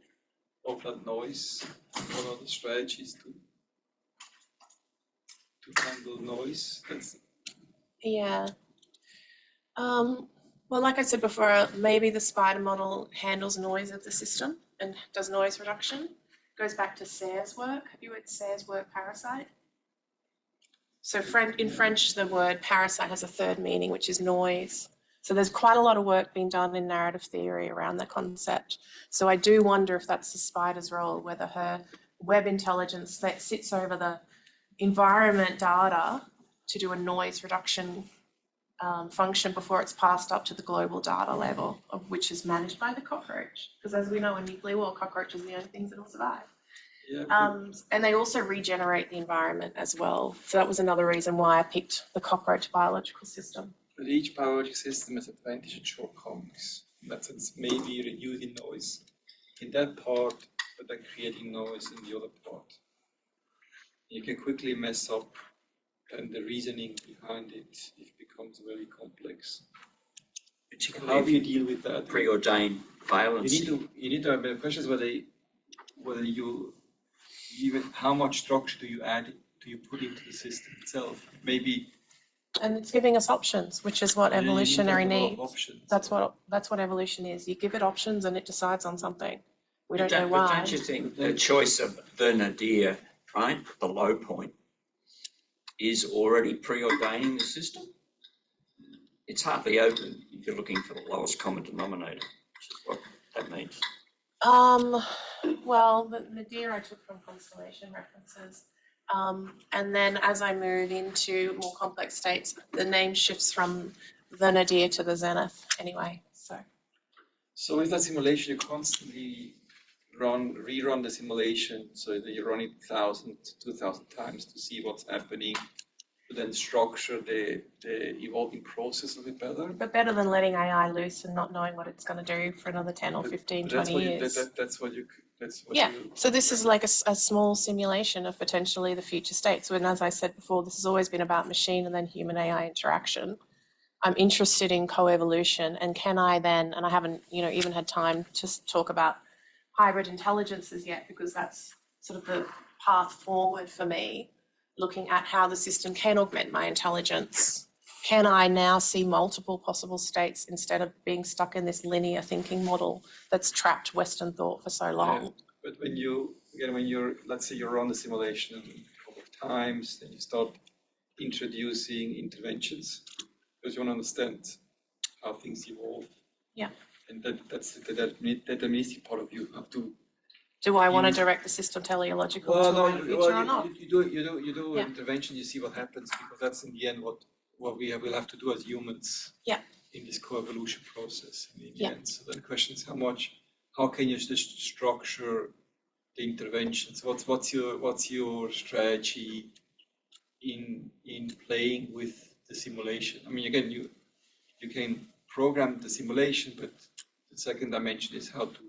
of that noise. What are the strategies to handle noise? Yeah. Well, like I said before, maybe the spider model handles noise of the system and does noise reduction. Goes back to Sayre's work. Have you read Sayre's work, Parasite? So in French, the word parasite has a third meaning, which is noise. So there's quite a lot of work being done in narrative theory around that concept. So I do wonder if that's the spider's role, whether her web intelligence that sits over the environment data to do a noise reduction function before it's passed up to the global data level, of which is managed by the cockroach. Because as we know, in nuclear war, cockroaches are the only things that will survive. Yeah, And they also regenerate the environment as well. So that was another reason why I picked the cockroach biological system. but each biological system has advantages and shortcomings. In that sense, maybe reducing noise in that part, but then creating noise in the other part. You can quickly mess up, and the reasoning behind it becomes very complex. Particularly How if do you deal with that? preordained valence. You need to. The question is whether you even how much structure do you put into the system itself? Maybe. And it's giving us options, which is what evolutionary you need to have a lot needs. of options. That's what evolution is. You give it options and it decides on something. We don't know But why. don't you think the choice of the Nadir, right, the low point, is already preordaining the system? It's hardly open if you're looking for the lowest common denominator, which is what that means. Well, the deer I took from constellation references. And then as I move into more complex states, the name shifts from the nadir to the zenith anyway, So with that simulation, you constantly rerun the simulation, so that you run it 1,000, 2,000 times to see what's happening, to then structure the evolving process a bit better. But better than letting AI loose and not knowing what it's going to do for another 10 or 15, But 20 years. That's what you. Yeah, so this is like a small simulation of potentially the future states. And as I said before, this has always been about machine and then human AI interaction. I'm interested in co-evolution, and can I then, and I haven't, even had time to talk about hybrid intelligences yet, because that's sort of the path forward for me, looking at how the system can augment my intelligence. Can I now see multiple possible states instead of being stuck in this linear thinking model that's trapped Western thought for so long? Yeah, but when you're, let's say you run the simulation a couple of times, then you start introducing interventions because you want to understand how things evolve. Yeah. And that's the deterministic part of you have to. Do I want to direct the system teleological to the future or not? You do Yeah. intervention. You see what happens, because that's in the end what we will have to do as humans. Yeah. In this co-evolution process. In the Yeah. end. So then the question is how can you just structure the interventions? What's your strategy in playing with the simulation? I mean, again, you can program the simulation, but the second dimension is how to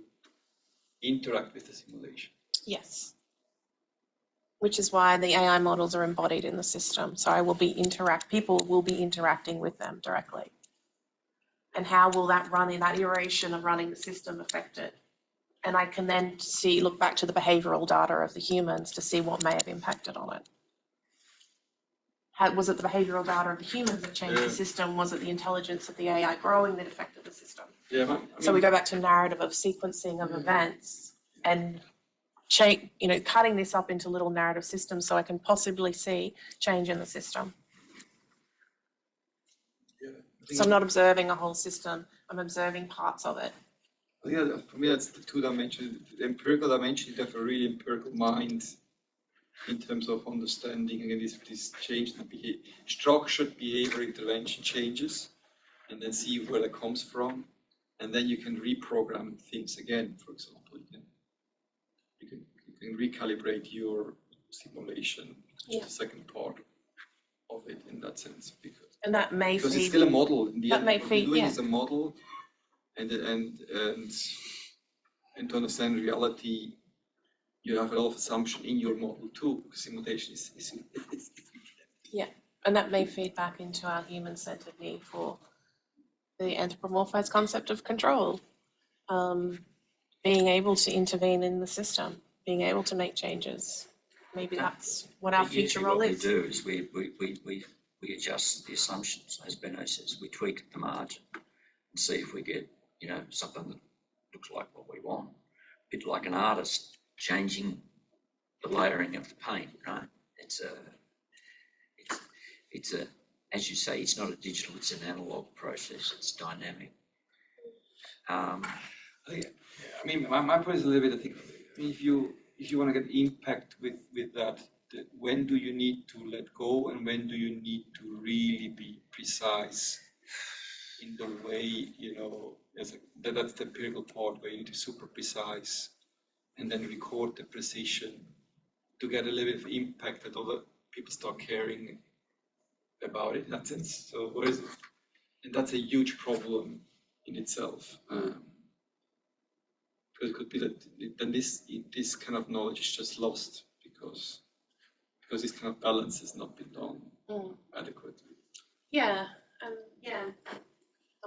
interact with the simulation. Yes. Which is why the AI models are embodied in the system. So people will be interacting with them directly. And how will that iteration of running the system affect it? And I can then look back to the behavioral data of the humans to see what may have impacted on it. Was it the behavioral data of the humans that changed the system? Was it the intelligence of the AI growing that affected the system? Yeah, So we go back to narrative of sequencing of events and cutting this up into little narrative systems so I can possibly see change in the system. So I'm not observing a whole system, I'm observing parts of it. Yeah, for me that's the two dimensions. The empirical dimension, you have a really empirical mind in terms of understanding again this change in structured behavior intervention changes, and then see where that comes from, and then you can reprogram things again. For example, you can recalibrate your simulation, which is the second part of it in that sense, And that may because feed, it's still a model. In the that end, may what feed, you're doing yeah. is a model, and to understand reality, you have a lot of assumption in your model too, because simulation is and that may feed back into our human-centered need for the anthropomorphized concept of control. Being able to intervene in the system, being able to make changes. Maybe that's what our future role is. What we do is we adjust the assumptions, as Benno says, we tweak at the margin and see if we get, something that looks like what we want. A bit like an artist changing the layering of the paint, right? It's a, as you say, it's not a digital, it's an analog process, it's dynamic. I mean, my point is a little bit, I think, if you want to get impact with that, when do you need to let go and when do you need to really be precise in the way, that's the empirical part where you need to be super precise and then record the precision to get a little bit of impact that other people start caring about it in that sense. So what is it? And that's a huge problem in itself. Because it could be that then this kind of knowledge is just lost because this kind of balance has not been done adequately. Yeah, there'll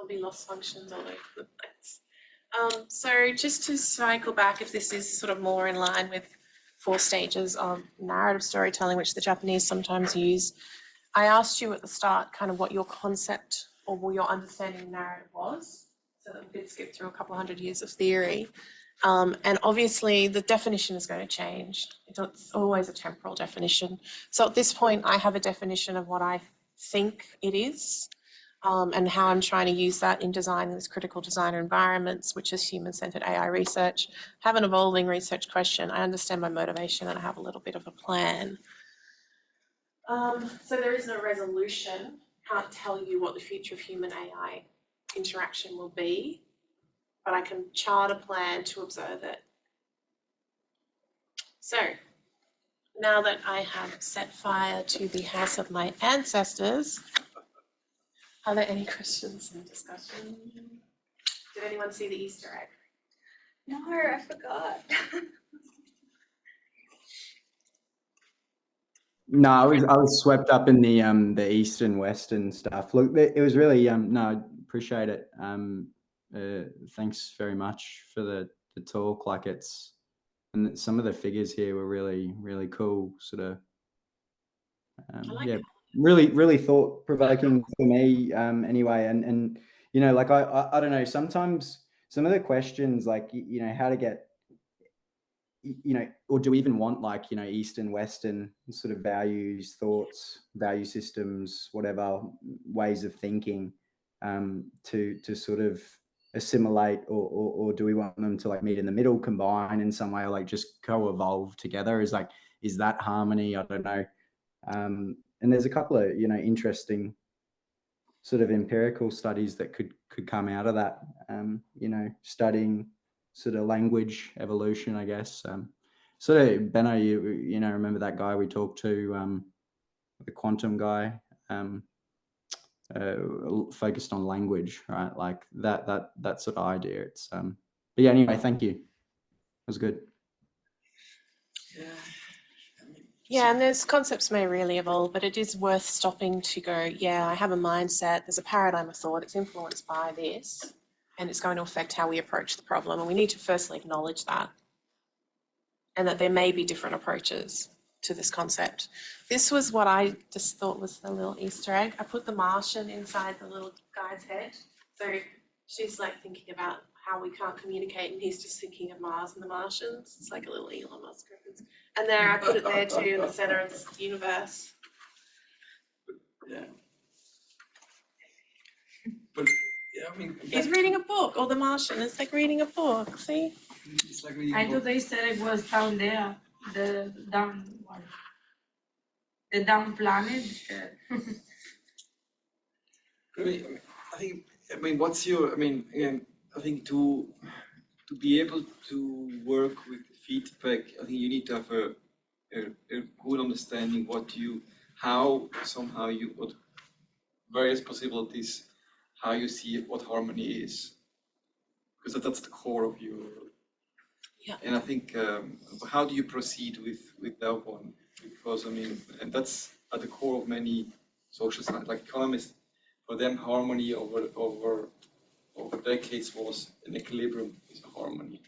be lost functions all over the place. So just to cycle back, if this is sort of more in line with 4 stages of narrative storytelling, which the Japanese sometimes use, I asked you at the start kind of what your concept or what your understanding of narrative was, so that we could skip through a couple 100 years of theory. And obviously the definition is going to change. It's always a temporal definition. So at this point, I have a definition of what I think it is, and how I'm trying to use that in designing this critical designer environments, which is human-centered AI research. I have an evolving research question. I understand my motivation and I have a little bit of a plan. So there is no resolution. Can't tell you what the future of human AI interaction will be, but I can chart a plan to observe it. So now that I have set fire to the house of my ancestors, are there any questions and discussion? Did anyone see the Easter egg? No, I forgot. No, I was swept up in the East and Western stuff. Look, it was really no, I appreciate it. Thanks very much for the talk. Like and some of the figures here were really, really cool. Sort of, really thought provoking for me. Anyway, and like I don't know. Sometimes some of the questions, like how to get, or do we even want like East and Western sort of values, thoughts, value systems, whatever ways of thinking, to sort of assimilate, or do we want them to like meet in the middle, combine in some way, like just co-evolve together? Is that harmony? I don't know. And there's a couple of interesting sort of empirical studies that could come out of that. Studying sort of language evolution, I guess. Sort of Benno, you remember that guy we talked to, the quantum guy, focused on language, right? Like that sort of idea. It's but yeah, anyway, thank you. It was good. Yeah, and those concepts may really evolve, but it is worth stopping to go, yeah, I have a mindset, there's a paradigm of thought, it's influenced by this, and it's going to affect how we approach the problem. And we need to firstly acknowledge that, and that there may be different approaches to this concept. This was what I just thought was the little Easter egg. I put the Martian inside the little guy's head. So she's like thinking about how we can't communicate, and he's just thinking of Mars and the Martians. It's like a little Elon Musk reference. And there, I put it there too, in the center of this universe. Yeah. But yeah, I mean, he's reading a book, or the Martian is like reading a book. See? It's like reading I thought the Easter egg was down there, the down one. the dumb planet. I mean, what's your? I mean, again, I think to be able to work with feedback, I think you need to have a good understanding what various possibilities, how you see what harmony is, because that's the core of your. Yeah. And I think how do you proceed with that one? Because I mean, and that's at the core of many social science, like economists. For them, harmony over decades was an equilibrium, is a harmony.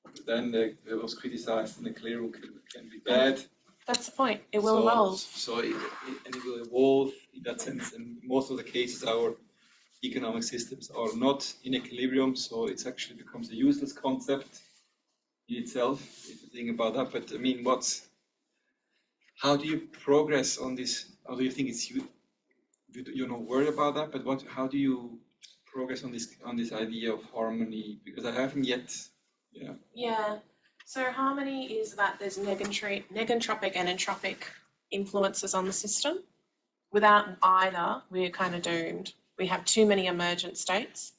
But then it was criticized, an equilibrium can be bad. That's the point. It will evolve. So it will evolve in that sense. And most of the cases, our economic systems are not in equilibrium, so it actually becomes a useless concept in itself. If you think about that, but I mean, how do you progress on this? How do you think you're not worried about that? But how do you progress on this idea of harmony? Because I haven't yet. Yeah. Yeah. So harmony is that there's negentropic and entropic influences on the system. Without either, we're kind of doomed. We have too many emergent states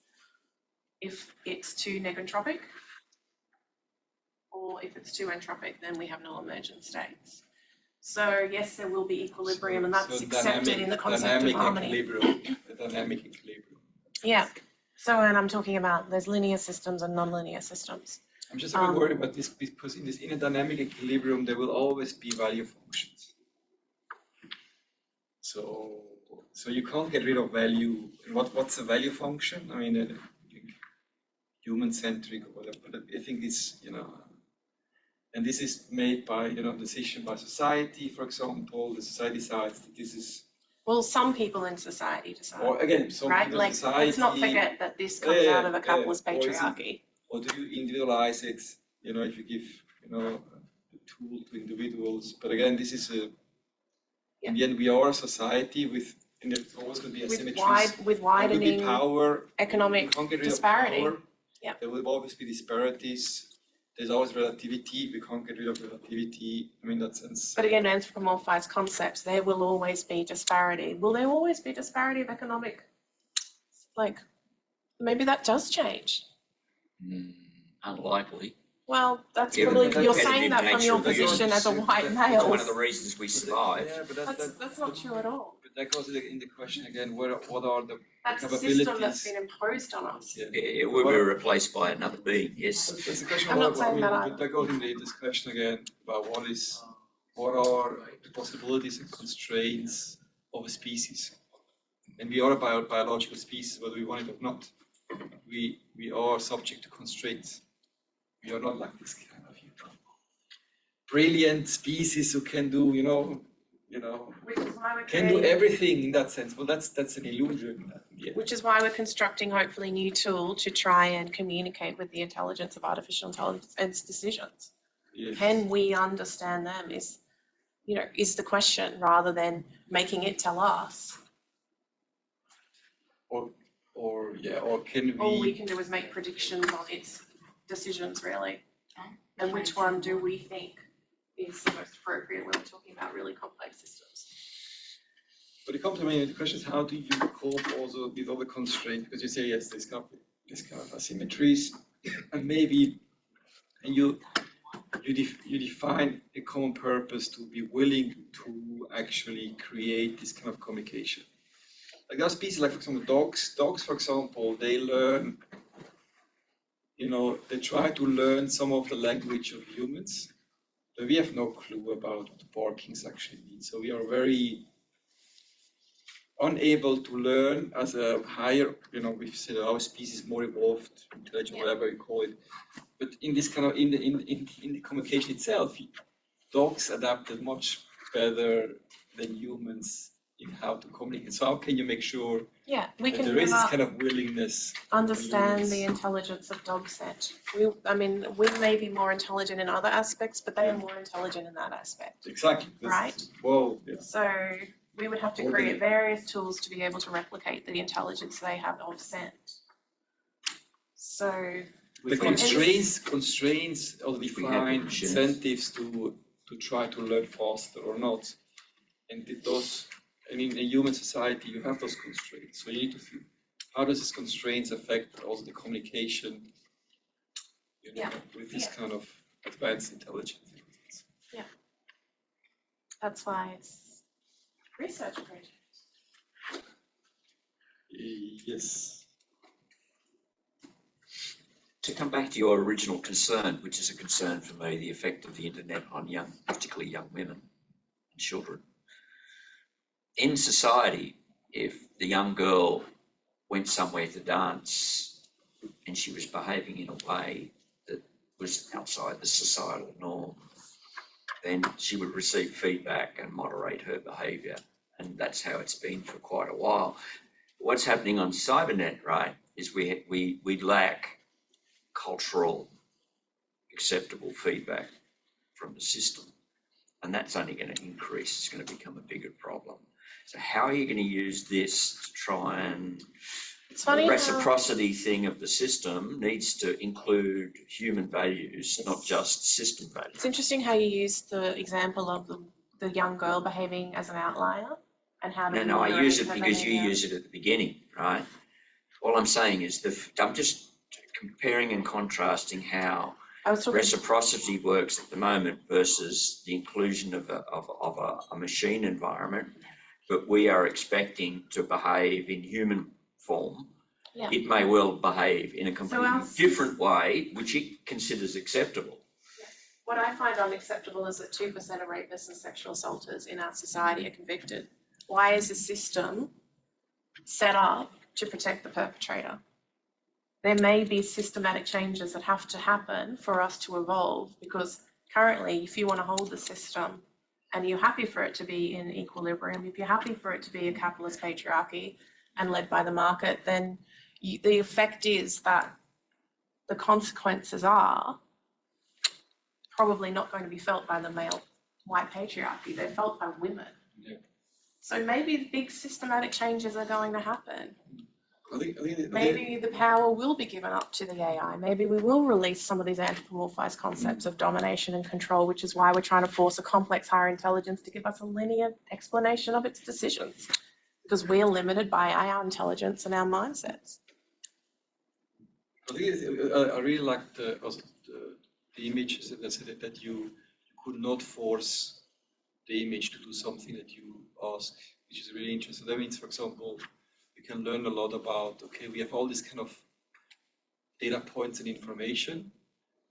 if it's too negentropic, or if it's too entropic, then we have no emergent states. So yes, there will be equilibrium, and that's accepted in the concept of harmony. The dynamic equilibrium. Yeah. So, and I'm talking about there's linear systems and non-linear systems. I'm just a bit worried about this because in a dynamic equilibrium there will always be value functions. So you can't get rid of value. What's a value function? I mean, human-centric or whatever. But I think this, and this is made by decision by society. For example, the society decides that this is. Well, some people in society decide. Or again, some right? people Like, in society. let's not forget that this comes out of a capitalist patriarchy. Or do you individualize it? If you give a tool to individuals. But again, this is in the end we are a society and there's always going to be asymmetries. With widening power, economic disparity. Yeah. There will always be disparities. There's always relativity. We can't get rid of relativity. I mean, that sense. But again, anthropomorphized concepts, there will always be disparity. Will there always be disparity of economic? Like, maybe that does change. Unlikely. Well, that's Given probably, the you're saying that competitive from your nature of the position as a human white It's male. one of the reasons we survive. Yeah, but That's not true at all. But that goes in the question again. What are the That's a capabilities? system that's been imposed on us. Yeah. It will be replaced by another being, yes. That's the question. I'm not saying that but that goes in the discussion again about what are the possibilities and constraints of a species. And we are a biological species, whether we want it or not. We are subject to constraints. We are not like this kind of brilliant species who can do, Which is why we're can do everything in that sense. Well, that's an illusion. Yeah. Which is why we're constructing hopefully new tool to try and communicate with the intelligence of artificial intelligence and its decisions. Yes. Can we understand them is the question, rather than making it tell us. Or can we? All we can do is make predictions on its decisions, really. And which one do we think is the most appropriate when we're talking about really complex systems? But it comes to me, the question is how do you cope also with all the constraints? Because you say yes, there's kind of asymmetries, and maybe you define a common purpose to be willing to actually create this kind of communication. Like there are species, like for example dogs. Dogs, for example, they learn. They try to learn some of the language of humans, but we have no clue about what the barkings actually mean. So we are very unable to learn as a higher, we've said our species is more evolved, intelligent, whatever you call it. But in this kind of in the communication itself, dogs adapted much better than humans in how to communicate. So how can you make sure we that can there is this never kind of willingness understand the intelligence of dog scent. We may be more intelligent in other aspects, but they are more intelligent in that aspect. Exactly. Right? Whoa. Yeah. So we would have to create various tools to be able to replicate the intelligence they have of scent. So the constraints or define incentives to try to learn faster or not. And in a human society, you have those constraints. So you need to feel, how does these constraints affect also the communication, with this kind of advanced intelligence? That's why it's a research project. Yes. To come back to your original concern, which is a concern for me, the effect of the internet on particularly young women and children. In society, if the young girl went somewhere to dance and she was behaving in a way that was outside the societal norm, then she would receive feedback and moderate her behaviour. And that's how it's been for quite a while. What's happening on cybernet, right, is we lack cultural acceptable feedback from the system. And that's only going to increase, it's going to become a bigger problem. So how are you going to use this to try and, It's funny the how- reciprocity thing of the system needs to include human values, not just system values. It's interesting how you use the example of the young girl behaving as an outlier and how to No, I moderate use it her because you behaviour. use it at the beginning, right? All I'm saying is I'm just comparing and contrasting how I was talking, reciprocity works at the moment versus the inclusion of a machine environment, but we are expecting to behave in human form. Yeah. It may well behave in a completely our different way, which it considers acceptable. what I find unacceptable is that 2% of rapists and sexual assaulters in our society are convicted. Why is the system set up to protect the perpetrator? There may be systematic changes that have to happen for us to evolve, because currently, if you want to hold the system and you're happy for it to be in equilibrium, if you're happy for it to be a capitalist patriarchy and led by the market, then the effect is that the consequences are probably not going to be felt by the male white patriarchy, they're felt by women. Yeah. So maybe big systematic changes are going to happen. I think Maybe the power will be given up to the AI. Maybe we will release some of these anthropomorphized concepts of domination and control, which is why we're trying to force a complex higher intelligence to give us a linear explanation of its decisions, because we're limited by our intelligence and our mindsets. I really like the image that you could not force the image to do something that you ask, which is really interesting. That means, for example, you can learn a lot about, okay, we have all these kind of data points and information,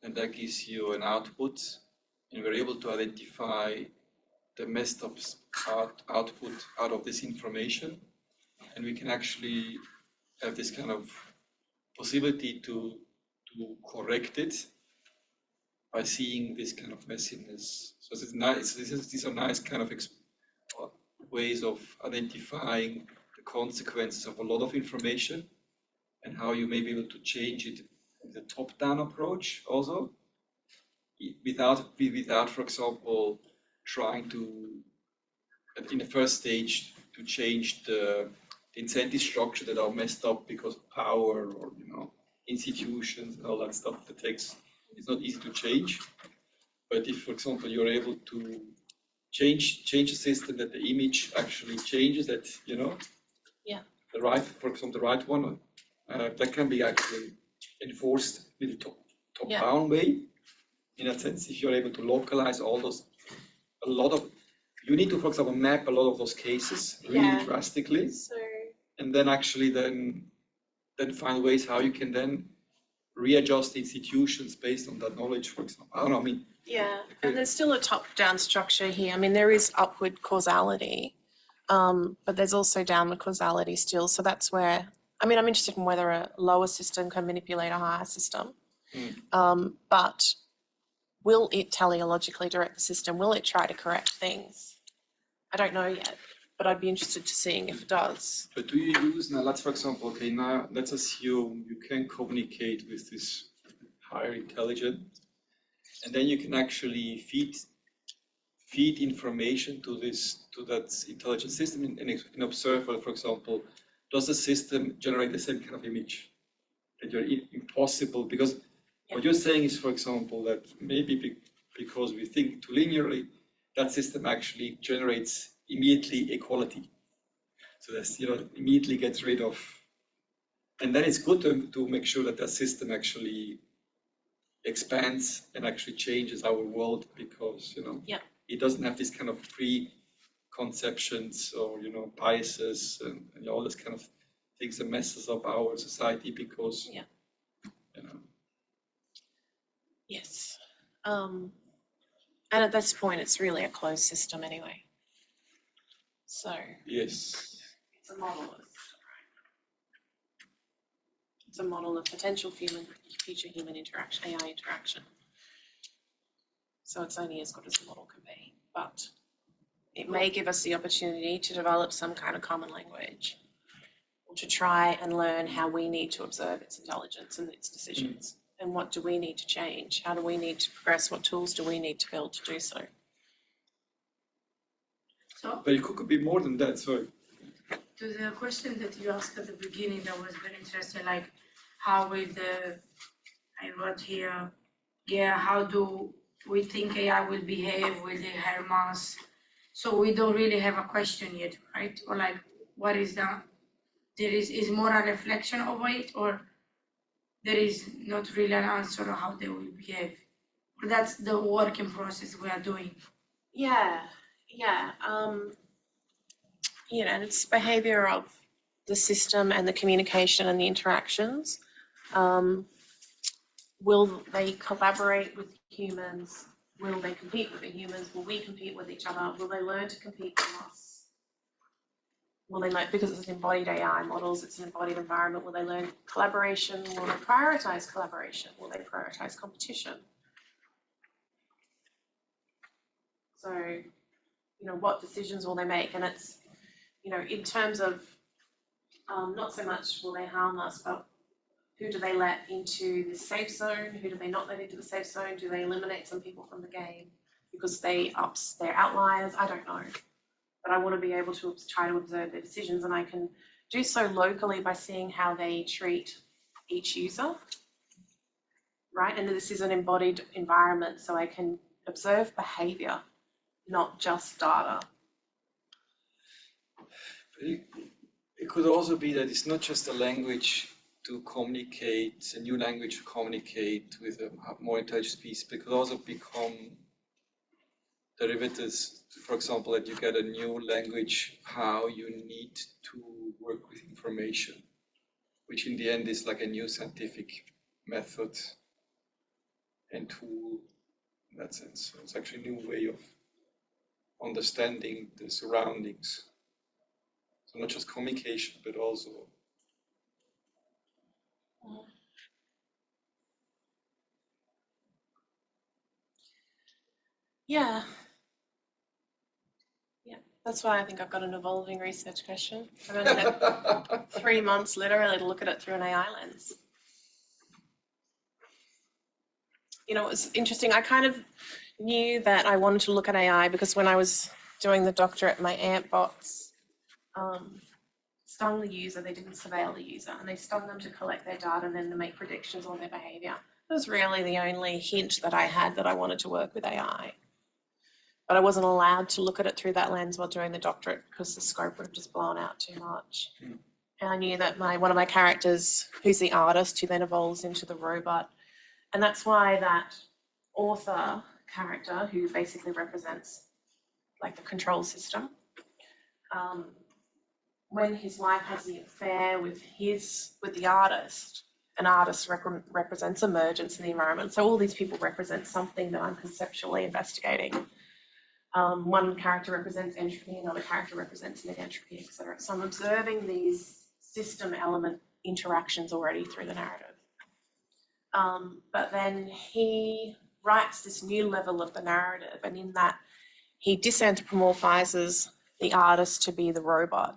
and that gives you an output, and we're able to identify the messed up output out of this information, and we can actually have this kind of possibility to correct it by seeing this kind of messiness. So it's nice. These are nice kind of ways of identifying the consequences of a lot of information and how you may be able to change it with a top-down approach also, without, for example, trying to, in the first stage, to change the incentive structure that are messed up because of power or institutions and all that stuff. It's not easy to change. But if, for example, you're able to change a system that the image actually changes, that the right, for example, the right one, that can be actually enforced with a top-down way. In a sense, if you're able to localize all those, you need to, for example, map a lot of those cases really drastically, and then actually then find ways how you can then readjust institutions based on that knowledge, for example. I don't know, I mean. Yeah, and there's still a top-down structure here. I mean, there is upward causality, but there's also downward causality still. So that's where, I mean, I'm interested in whether a lower system can manipulate a higher system. But will it teleologically direct the system? Will it try to correct things? I don't know yet, but I'd be interested to seeing if it does. But do you use, now let's, for example, okay, now let's assume you can communicate with this higher intelligence, and then you can actually feed information to that intelligent system and observe, for example, does the system generate the same kind of image that you're impossible? Because what you're saying is, for example, that maybe because we think too linearly, that system actually generates immediately equality. So that's, immediately gets rid of, and then it's good to make sure that the system actually expands and actually changes our world, because, it doesn't have this kind of preconceptions or, biases and all this kind of things that messes up our society, because, Yes. And at this point, it's really a closed system anyway. So yes. it's a model of a system, right? It's a model of potential future human interaction, AI interaction. So it's only as good as the model can be, but it may give us the opportunity to develop some kind of common language, or to try and learn how we need to observe its intelligence and its decisions. And what do we need to change? How do we need to progress? What tools do we need to build to do so? So, But it could be more than that, sorry. to the question that you asked at the beginning, that was very interesting, like how with the, I wrote here, how do we think AI will behave? Will they harm us? So we don't really have a question yet, right? Or like, what is that? There is more a reflection over it, or there is not really an answer on how they will behave. Or that's the working process we are doing. Yeah. And it's behavior of the system and the communication and the interactions. Will they collaborate with humans? Will they compete with the humans? Will we compete with each other? Will they learn to compete with us? Will they learn, because it's embodied AI models, it's an embodied environment, will they learn collaboration? Will they prioritize collaboration? Will they prioritize competition? So, what decisions will they make? And it's, in terms of not so much will they harm us, but who do they let into the safe zone? Who do they not let into the safe zone? Do they eliminate some people from the game because they're outliers? I don't know. But I want to be able to try to observe their decisions, and I can do so locally by seeing how they treat each user, right? And this is an embodied environment, so I can observe behavior, not just data. It could also be that it's not just a language to communicate, a new language to communicate with a more intelligent species, but it could also become derivatives, for example, that you get a new language, how you need to work with information, which in the end is like a new scientific method and tool in that sense. So it's actually a new way of understanding the surroundings. So not just communication, but also. Yeah. That's why I think I've got an evolving research question. I've only had 3 months literally to look at it through an AI lens. It was interesting. I kind of knew that I wanted to look at AI because when I was doing the doctorate, my ant bots stung the user. They didn't surveil the user, and they stung them to collect their data and then to make predictions on their behavior. That was really the only hint that I had that I wanted to work with AI. But I wasn't allowed to look at it through that lens while doing the doctorate because the scope would have just blown out too much. And I knew that one of my characters, who's the artist, who then evolves into the robot, and that's why that author character, who basically represents like the control system, when his wife has the affair with the artist, an artist represents emergence in the environment. So all these people represent something that I'm conceptually investigating. One character represents entropy, another character represents negentropy, etc. So I'm observing these system element interactions already through the narrative. But then he writes this new level of the narrative, and in that he disanthropomorphizes the artist to be the robot.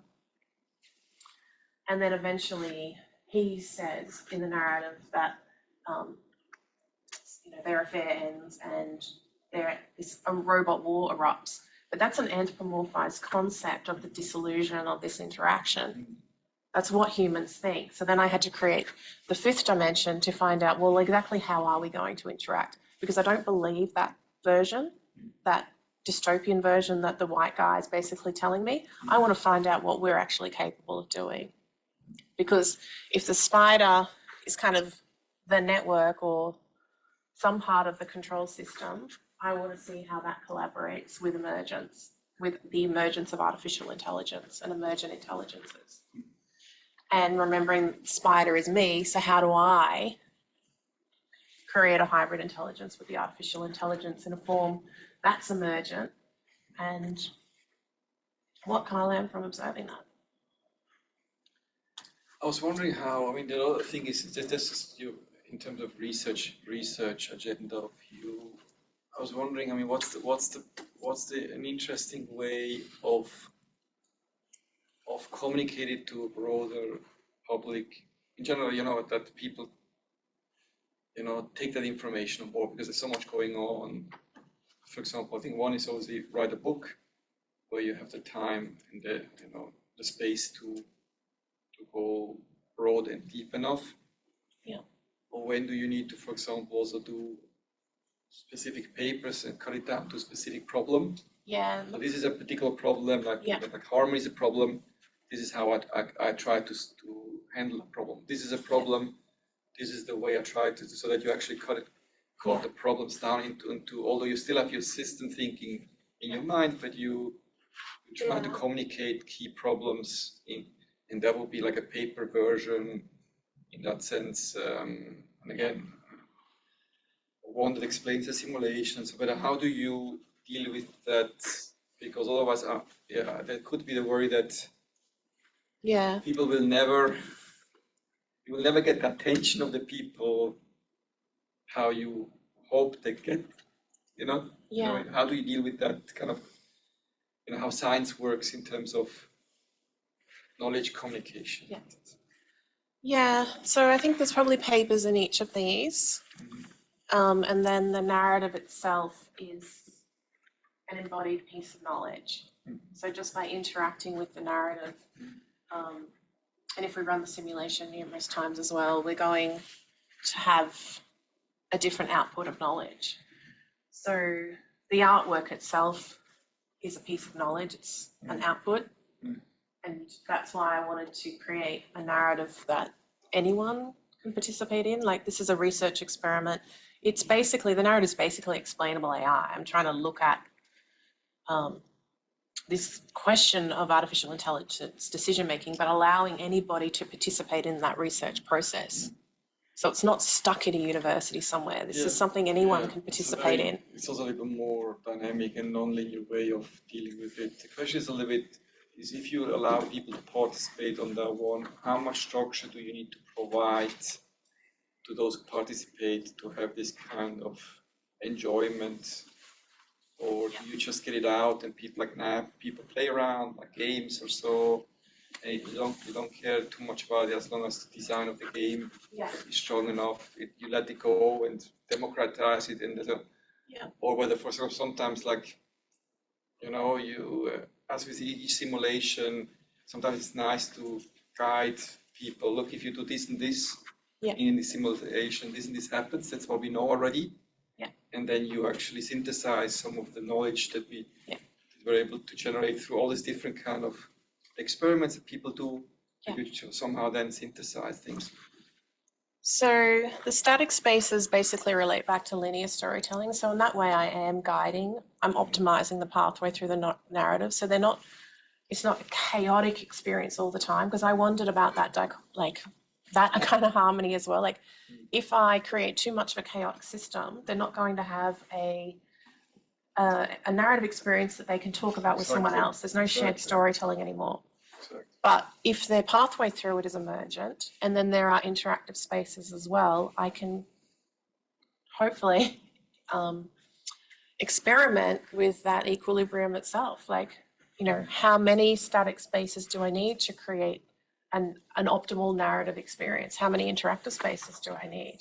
And then eventually he says in the narrative that their affair ends and a robot war erupts. But that's an anthropomorphized concept of the disillusion of this interaction. That's what humans think. So then I had to create the fifth dimension to find out, well, exactly how are we going to interact? Because I don't believe that version, that dystopian version that the white guy is basically telling me. I want to find out what we're actually capable of doing. Because if the spider is kind of the network or some part of the control system, I want to see how that collaborates with emergence, with the emergence of artificial intelligence and emergent intelligences. And remembering spider is me, so how do I create a hybrid intelligence with the artificial intelligence in a form that's emergent, and what can I learn from observing that? I was wondering how, I mean, the other thing is that this is you, in terms of research agenda of you. I was wondering, I mean, what's an interesting way of communicating to a broader public in general, you know, that people, you know, take that information on board because there's so much going on. For example, I think one is obviously write a book where you have the time and the, you know, the space to go broad and deep enough. Yeah. Or when do you need to, for example, also do specific papers and cut it down to a specific problem? Yeah. So this is a particular problem, like, Yeah. like harmony is a problem. This is how I try to handle a problem. This is a problem. This is the way I try to, so that you actually cut the problems down into, although you still have your system thinking in your mind, but you try to communicate key problems in, and that would be like a paper version in that sense. And again, one that explains the simulations, but how do you deal with that? Because otherwise, yeah, there could be the worry that people will never, you will never get the attention of the people how you hope they get, you know? Yeah. You know, how do you deal with that kind of, you know, how science works in terms of knowledge communication? Yeah. Yeah, so I think there's probably papers in each of these. And then the narrative itself is an embodied piece of knowledge. So just by interacting with the narrative, and if we run the simulation numerous times as well, we're going to have a different output of knowledge. So the artwork itself is a piece of knowledge, it's an output. And that's why I wanted to create a narrative that anyone can participate in. Like, this is a research experiment. It's basically, the narrative is basically explainable AI. I'm trying to look at this question of artificial intelligence decision-making, but allowing anybody to participate in that research process. So it's not stuck in a university somewhere. This is something anyone can participate in. It's also a little more dynamic and non-linear way of dealing with it. The question is a little bit, is if you allow people to participate on that one, how much structure do you need to provide to those who participate to have this kind of enjoyment? Or do you just get it out and people people play around like games or so, and you don't care too much about it as long as the design of the game is strong enough, you let it go and democratize it, and or whether for sometimes, like, you know, you as with each simulation, sometimes it's nice to guide people. Look, if you do this and this in the simulation, this and this happens. That's what we know already. And then you actually synthesize some of the knowledge that we were able to generate through all these different kind of experiments that people do, which somehow then synthesize things. So the static spaces basically relate back to linear storytelling. So in that way, I am guiding, I'm optimizing the pathway through the narrative. So they're not, it's not a chaotic experience all the time, because I wondered about that, like that kind of harmony as well. Like, if I create too much of a chaotic system, they're not going to have a narrative experience that they can talk about with someone else. There's no shared storytelling anymore. But if their pathway through it is emergent, and then there are interactive spaces as well, I can hopefully experiment with that equilibrium itself. Like, you know, how many static spaces do I need to create an optimal narrative experience? How many interactive spaces do I need?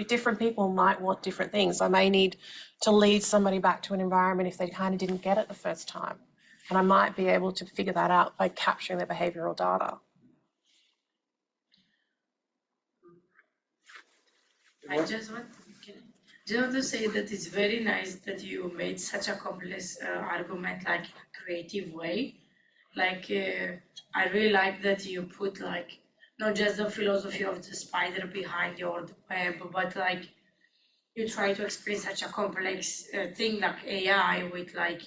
Different people might want different things. I may need to lead somebody back to an environment if they kind of didn't get it the first time. And I might be able to figure that out by capturing their behavioral data. I just want Just want to say that it's very nice that you made such a complex argument, like in a creative way. Like, I really like that you put like not just the philosophy of the spider behind your web, but like you try to explain such a complex thing like AI with like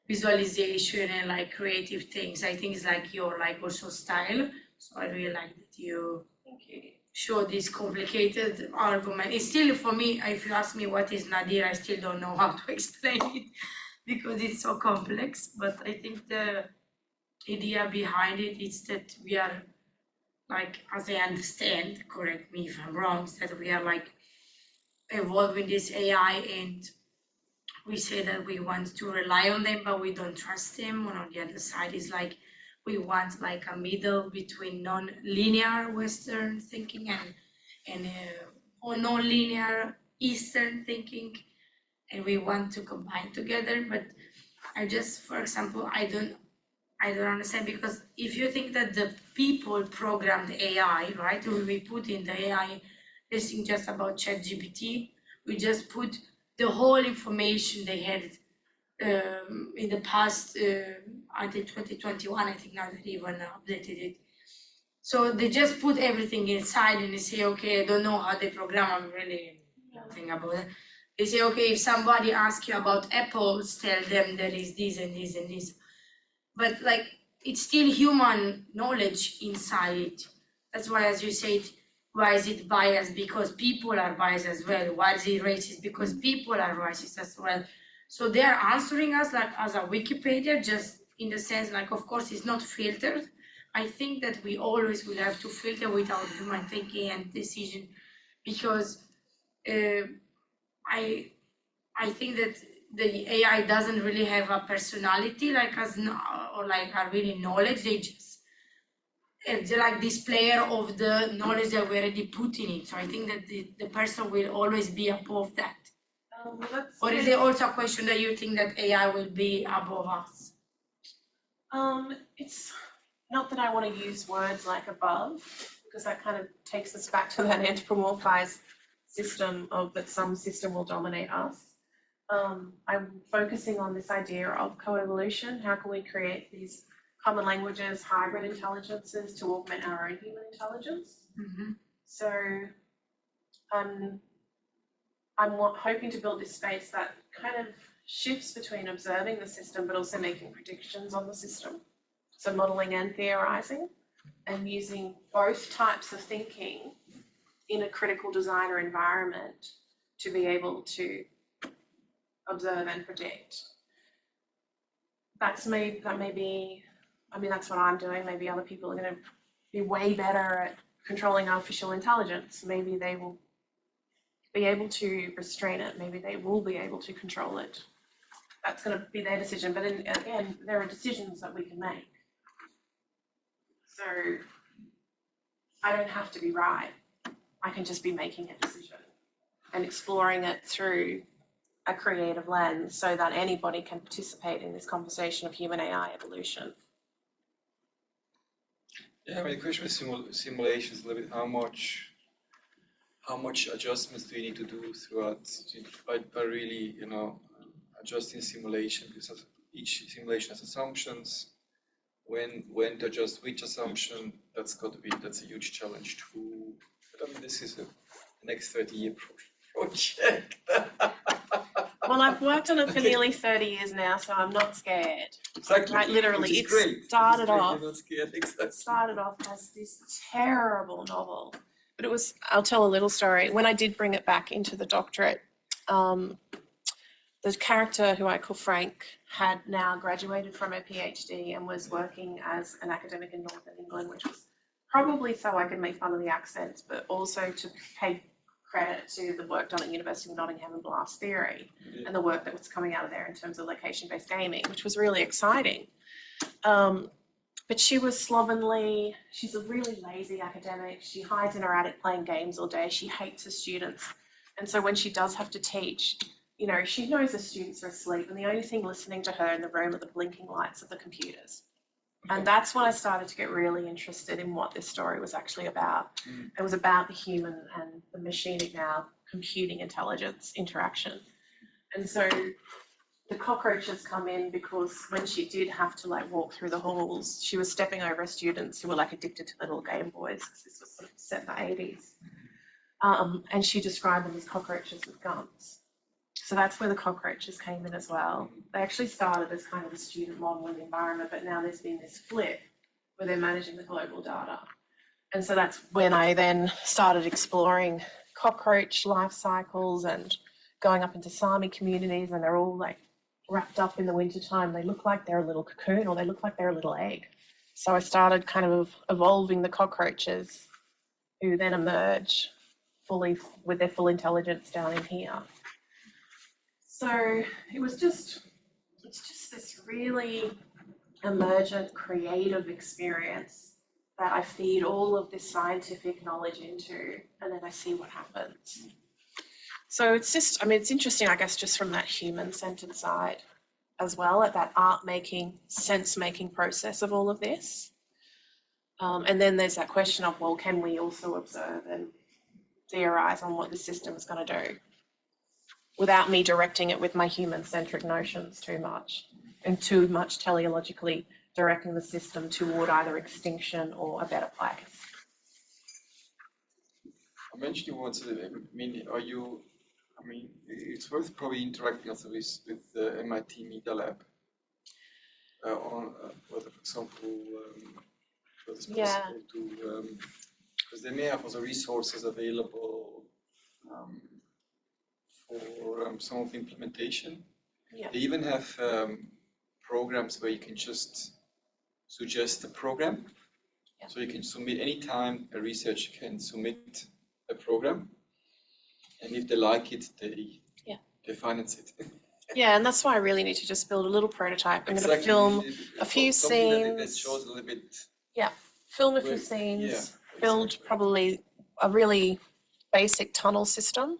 visualization and like creative things. I think it's like your like also style. So I really like that you Thank you. show this complicated argument. It's still, for me, if you ask me what is Nadir, I still don't know how to explain it because it's so complex. But I think the idea behind it is that we are like, as I understand, correct me if I'm wrong, is that we are like evolving this AI and we say that we want to rely on them, but we don't trust them. And on the other side is like, we want like a middle between non-linear Western thinking and or non-linear Eastern thinking, and we want to combine together. But I just, for example, I don't understand, because if you think that the people programmed AI, right? We put in the AI this thing just about ChatGPT, we just put the whole information they had in the past until 2021. I think now they even updated it. So they just put everything inside and they say, okay, I don't know how they program, I'm really nothing about it. They say, okay, if somebody asks you about apples, tell them there is this and this and this. But like, it's still human knowledge inside it. That's why, as you said, why is it biased? Because people are biased as well. Why is it racist? Because people are racist as well. So they are answering us like as a Wikipedia, just in the sense like, of course, it's not filtered. I think that we always will have to filter with our human thinking and decision, because I think that the AI doesn't really have a personality like us, or like a really knowledge. They just they're like this player of the knowledge that we already put in it. So I think that the person will always be above that. Or is it also a question that you think that AI will be above us? It's not that I want to use words like above, because that kind of takes us back to that anthropomorphized system of that some system will dominate us. I'm focusing on this idea of co-evolution. How can we create these common languages, hybrid intelligences to augment our own human intelligence? Mm-hmm. So I'm hoping to build this space that kind of shifts between observing the system but also making predictions on the system. So modeling and theorizing, and using both types of thinking in a critical designer environment to be able to observe and predict. That may be, I mean, that's what I'm doing. Maybe other people are going to be way better at controlling artificial intelligence. Maybe they will be able to restrain it. Maybe they will be able to control it. That's going to be their decision. But again, there are decisions that we can make. So I don't have to be right. I can just be making a decision and exploring it through a creative lens so that anybody can participate in this conversation of human AI evolution. Yeah, I mean, the question with simulation is a little bit how much adjustments do you need to do throughout by really, adjusting simulation, because each simulation has assumptions. When to adjust which assumption, that's a huge challenge too. But I mean, this is the next 30-year project. Well, I've worked on it for nearly 30 years now, so I'm not scared. Exactly. Right, literally, Which is great. Started off. You're not scared, exactly. It started off as this terrible novel, but it was. I'll tell a little story. When I did bring it back into the doctorate, the character who I call Frank had now graduated from a PhD and was working as an academic in Northern England, which was probably so I could make fun of the accents, but also to pay credit to the work done at University of Nottingham and blast theory and the work that was coming out of there in terms of location-based gaming, which was really exciting. But she was slovenly. She's a really lazy academic. She hides in her attic playing games all day. She hates her students. And so when she does have to teach, she knows the students are asleep and the only thing listening to her in the room are the blinking lights of the computers. And that's when I started to get really interested in what this story was actually about. It was about the human and the machine now computing intelligence interaction. And so the cockroaches come in because when she did have to like walk through the halls, she was stepping over students who were like addicted to the little Game Boys, because this was sort of set in the 80s. And she described them as cockroaches with guns. So that's where the cockroaches came in as well. They actually started as kind of a student model in the environment, but now there's been this flip where they're managing the global data. And so that's when I then started exploring cockroach life cycles and going up into Sami communities, and they're all like wrapped up in the wintertime. They look like they're a little cocoon, or they look like they're a little egg. So I started kind of evolving the cockroaches, who then emerge fully with their full intelligence down in here. So it's just this really emergent, creative experience that I feed all of this scientific knowledge into, and then I see what happens. So it's just, I mean, it's interesting, I guess, just from that human-centered side as well, at that art-making, sense-making process of all of this. And then there's that question of, well, can we also observe and theorize on what the system is going to do without me directing it with my human-centric notions too much, and too much teleologically directing the system toward either extinction or a better place. I mentioned you once, I mean, it's worth probably interacting also with the MIT Media Lab on whether, for example, whether it's possible to, because they may have also resources available for some of the implementation. Yeah. They even have programs where you can just suggest a program. Yeah. So you can submit anytime a researcher can submit a program, and if they like it, they finance it. Yeah, and that's why I really need to just build a little prototype. I'm going to film a few scenes. That shows a little bit. Yeah, film a few Well, scenes, yeah, build exactly. probably a really basic tunnel system,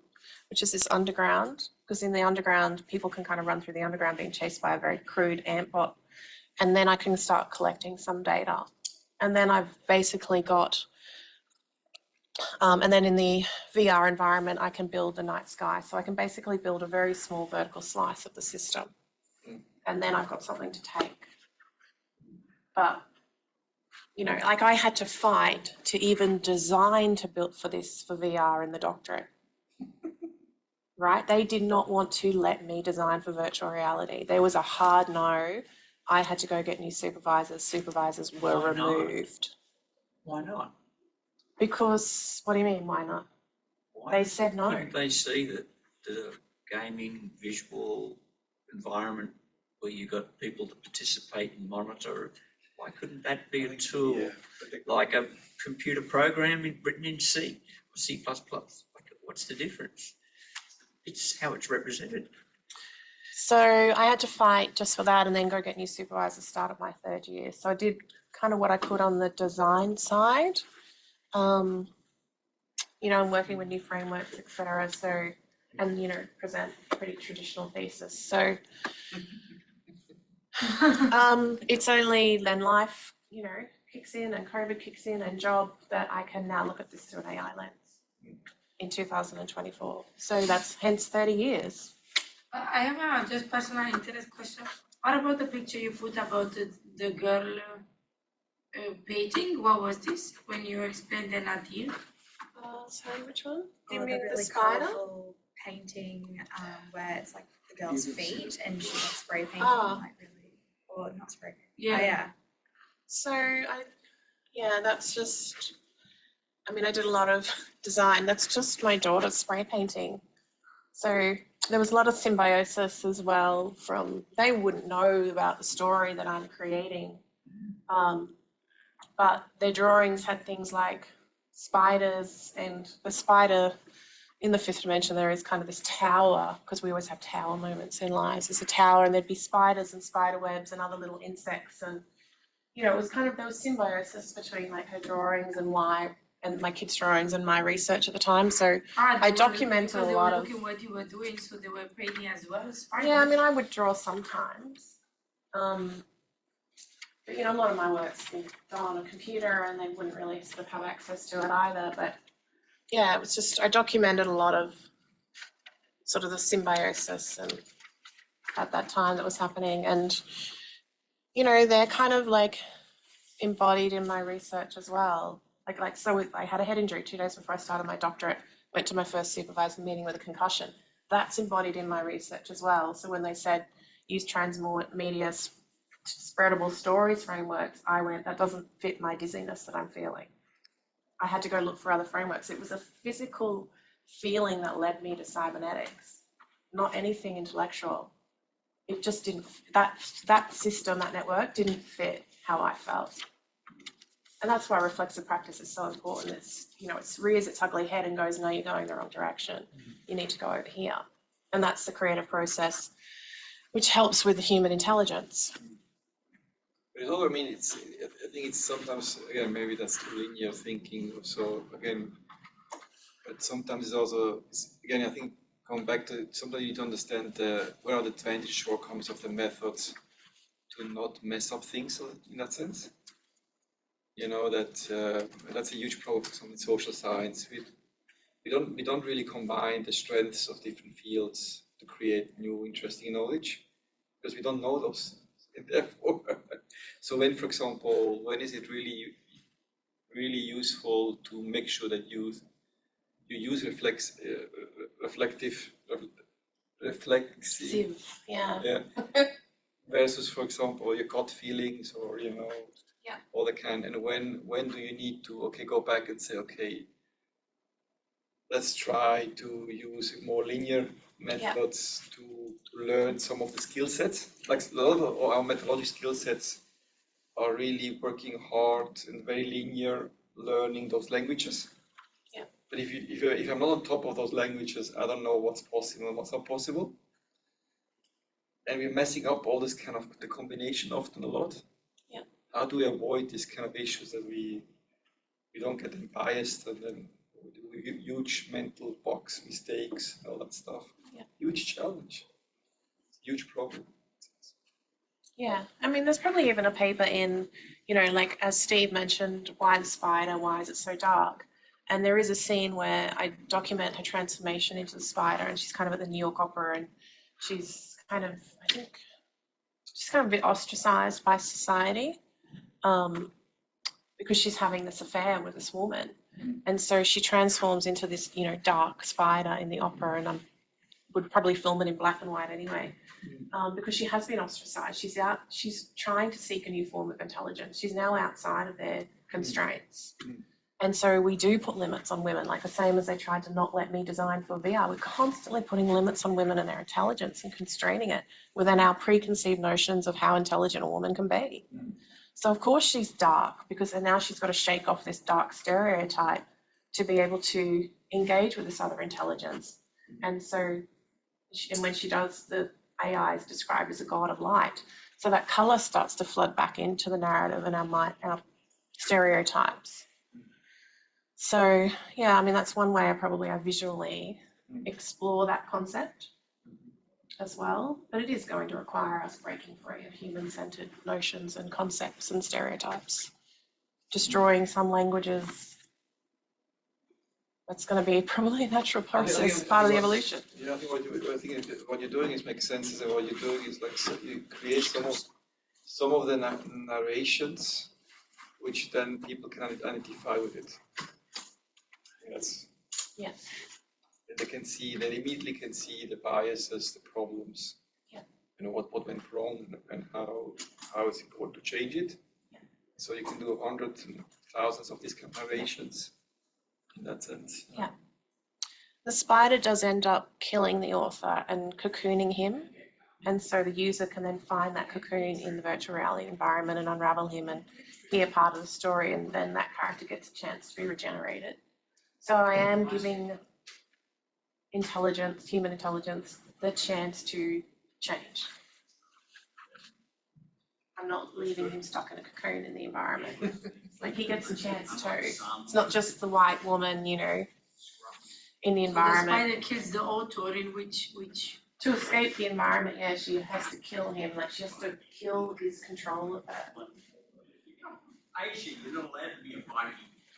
which is this underground, because in the underground, people can kind of run through the underground being chased by a very crude ant bot. And then I can start collecting some data. And then I've basically got, and then in the VR environment, I can build the night sky. So I can basically build a very small vertical slice of the system. And then I've got something to take. But, you know, like I had to fight to even design to build for this for VR in the doctorate. Right? They did not want to let me design for virtual reality. There was a hard no. I had to go get new supervisors. Supervisors were Why not? removed. Why not? Because, what do you mean, why not? They said no. Couldn't they see that the gaming visual environment where you got people to participate and monitor, why couldn't that be a tool? Yeah. Like a computer program written in C or C++? What's the difference? It's how it's represented. So I had to fight just for that and then go get new supervisors, start at my third year. So I did kind of what I could on the design side. You know, I'm working with new frameworks, etc. So, and, you know, present pretty traditional thesis. So it's only then life, you know, kicks in and COVID kicks in and job that I can now look at this through an AI lens in 2024. So that's hence 30 years. I have a just personal interest question. What about the picture you put about the girl painting? What was this when you explained the Nadir? Sorry, which one? Do you The mean the really spider? colourful painting where it's like the girl's feet and she's like spray painting, Oh. like really, or not spray painting. Yeah. Oh, yeah. So that's just, I mean, I did a lot of design. That's just my daughter's spray painting. So there was a lot of symbiosis as well from, they wouldn't know about the story that I'm creating. But their drawings had things like spiders, and the spider in the fifth dimension, there is kind of this tower, because we always have tower moments in lives. There's a tower and there'd be spiders and spider webs and other little insects. And, you know, it was kind of, there was symbiosis between like her drawings and my kids' drawings and my research at the time. So I documented a lot of. Because they were looking what you were doing, so they were painting as well. Spiders. Yeah, I mean, I would draw sometimes. But, you know, a lot of my work's been done on a computer and they wouldn't really sort of have access to it either. But yeah, it was just, I documented a lot of sort of the symbiosis and at that time that was happening. And, you know, they're kind of like embodied in my research as well. So I had a head injury 2 days before I started my doctorate, went to my first supervisor meeting with a concussion. That's embodied in my research as well. So when they said use transmedia spreadable stories frameworks, I went, that doesn't fit my dizziness that I'm feeling. I had to go look for other frameworks. It was a physical feeling that led me to cybernetics, not anything intellectual. It just didn't, that system, that network didn't fit how I felt. And that's why reflexive practice is so important. It's, you know, it rears its ugly head and goes, no, you're going the wrong direction. You need to go over here. And that's the creative process, which helps with the human intelligence. But it's also, I mean, I think it's sometimes, again, maybe that's too linear thinking. So again, but sometimes it's also, again, I think coming back to, sometimes you need to understand what are the advantages, shortcomings of the methods to not mess up things in that sense. You know, that's a huge problem for some in social science. We don't really combine the strengths of different fields to create new interesting knowledge because we don't know those. And therefore, so when, for example, when is it really useful to make sure that you use reflexive, Yeah. versus, for example, your gut feelings or, you know, Yeah. all the kind. And when do you need to, go back and say, okay, let's try to use more linear methods to learn some of the skill sets. Like a lot of our methodology skill sets are really working hard and very linear, learning those languages. Yeah. But if I'm not on top of those languages, I don't know what's possible and what's not possible. And we're messing up all this kind of the combination often a lot. Yeah. How do we avoid these kind of issues that we don't get them biased and then we do huge mental box mistakes and all that stuff. Yeah. Huge challenge, huge problem. Yeah, I mean, there's probably even a paper in, you know, like as Steve mentioned, why the spider, why is it so dark? And there is a scene where I document her transformation into the spider and she's kind of at the New York Opera and she's kind of, I think, she's kind of a bit ostracized by society because she's having this affair with this woman. And so she transforms into this, you know, dark spider in the opera and I would probably film it in black and white anyway. Because she has been ostracized. She's trying to seek a new form of intelligence. She's now outside of their constraints. And so we do put limits on women, like the same as they tried to not let me design for VR. We're constantly putting limits on women and their intelligence and constraining it within our preconceived notions of how intelligent a woman can be. So of course she's dark because now she's got to shake off this dark stereotype to be able to engage with this other intelligence. And so, and when she does, the AI is described as a god of light. So that colour starts to flood back into the narrative and our stereotypes. So yeah, I mean, that's one way I visually explore that concept as well. But it is going to require us breaking free of human-centered notions and concepts and stereotypes. Destroying some languages, that's going to be probably a natural process, part of the evolution. Yeah, I think what you're doing is make sense, and what you're doing is like you create some of the narrations, which then people can identify with it. That's they immediately can see the biases, the problems. Yeah. You know what went wrong and how it's important to change it. Yeah. So you can do hundreds and thousands of these kind of narrations. In that sense. Yeah. The spider does end up killing the author and cocooning him. And so the user can then find that cocoon in the virtual reality environment and unravel him and be a part of the story. And then that character gets a chance to be regenerated. So I am giving human intelligence, the chance to change. I'm not leaving him stuck in a cocoon in the environment. Like he gets a chance too. It's not just the white woman, you know, in the environment. The spider kills the author in which to escape the environment, yeah, she has to kill him. Like she has to kill his control of her.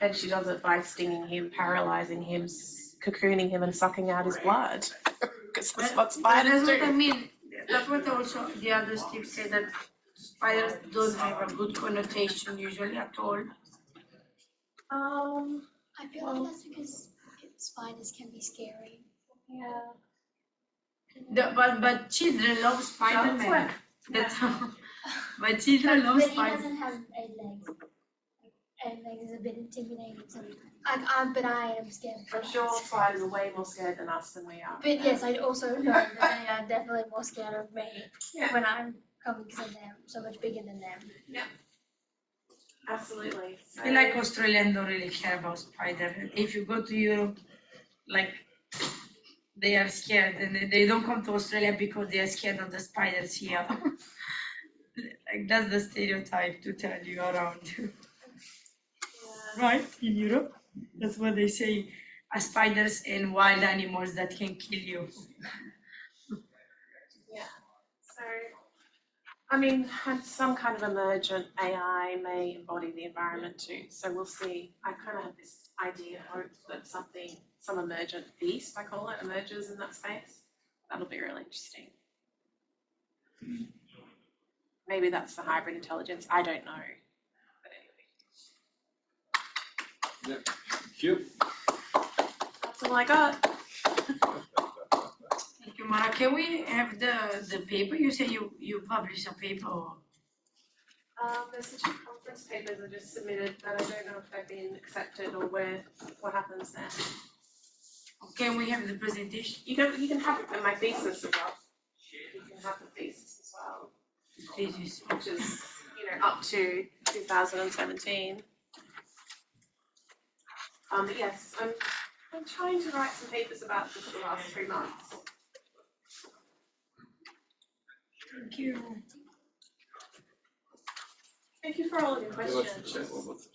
And she does it by stinging him, paralyzing him, cocooning him, and sucking out his blood. because Well, that's what that's spiders what I do. mean. That's what also the other Steve said, that spiders don't have a good connotation usually at all. I feel like that's because spiders can be scary. Yeah. But children love Spider-Man. That's how. But children love But he Spider. doesn't have 8 legs. Like, 8 legs is a bit intimidating sometimes. But I am scared. I'm sure spiders are way more scared than us than we are. But yes, I also know that they are definitely more scared of me Yeah. when I'm coming because I'm so much bigger than them. Absolutely. I feel like Australians don't really care about spider. If you go to Europe, like they are scared, and they don't come to Australia because they are scared of the spiders here. Like that's the stereotype to tell you around. Right? In Europe, that's what they say. Spiders and wild animals that can kill you. So, I mean, some kind of emergent AI may embody the environment too. So we'll see. I kind of have this idea, hope that some emergent beast, I call it, emerges in that space. That'll be really interesting. Maybe that's the hybrid intelligence. I don't know. But anyway. Thank you. That's all I got. Thank you, Mara. Can we have the paper? You say you publish a paper. Or... There's the 2 conference papers I just submitted, but I don't know if they've been accepted or what happens there. Can we have the presentation? You can have my thesis as well. You can have the thesis as well, Thesis. which is up to 2017. But yes, I'm trying to write some papers about this the last 3 months. Thank you. Thank you for all of your Okay, what's the questions. chat? What's the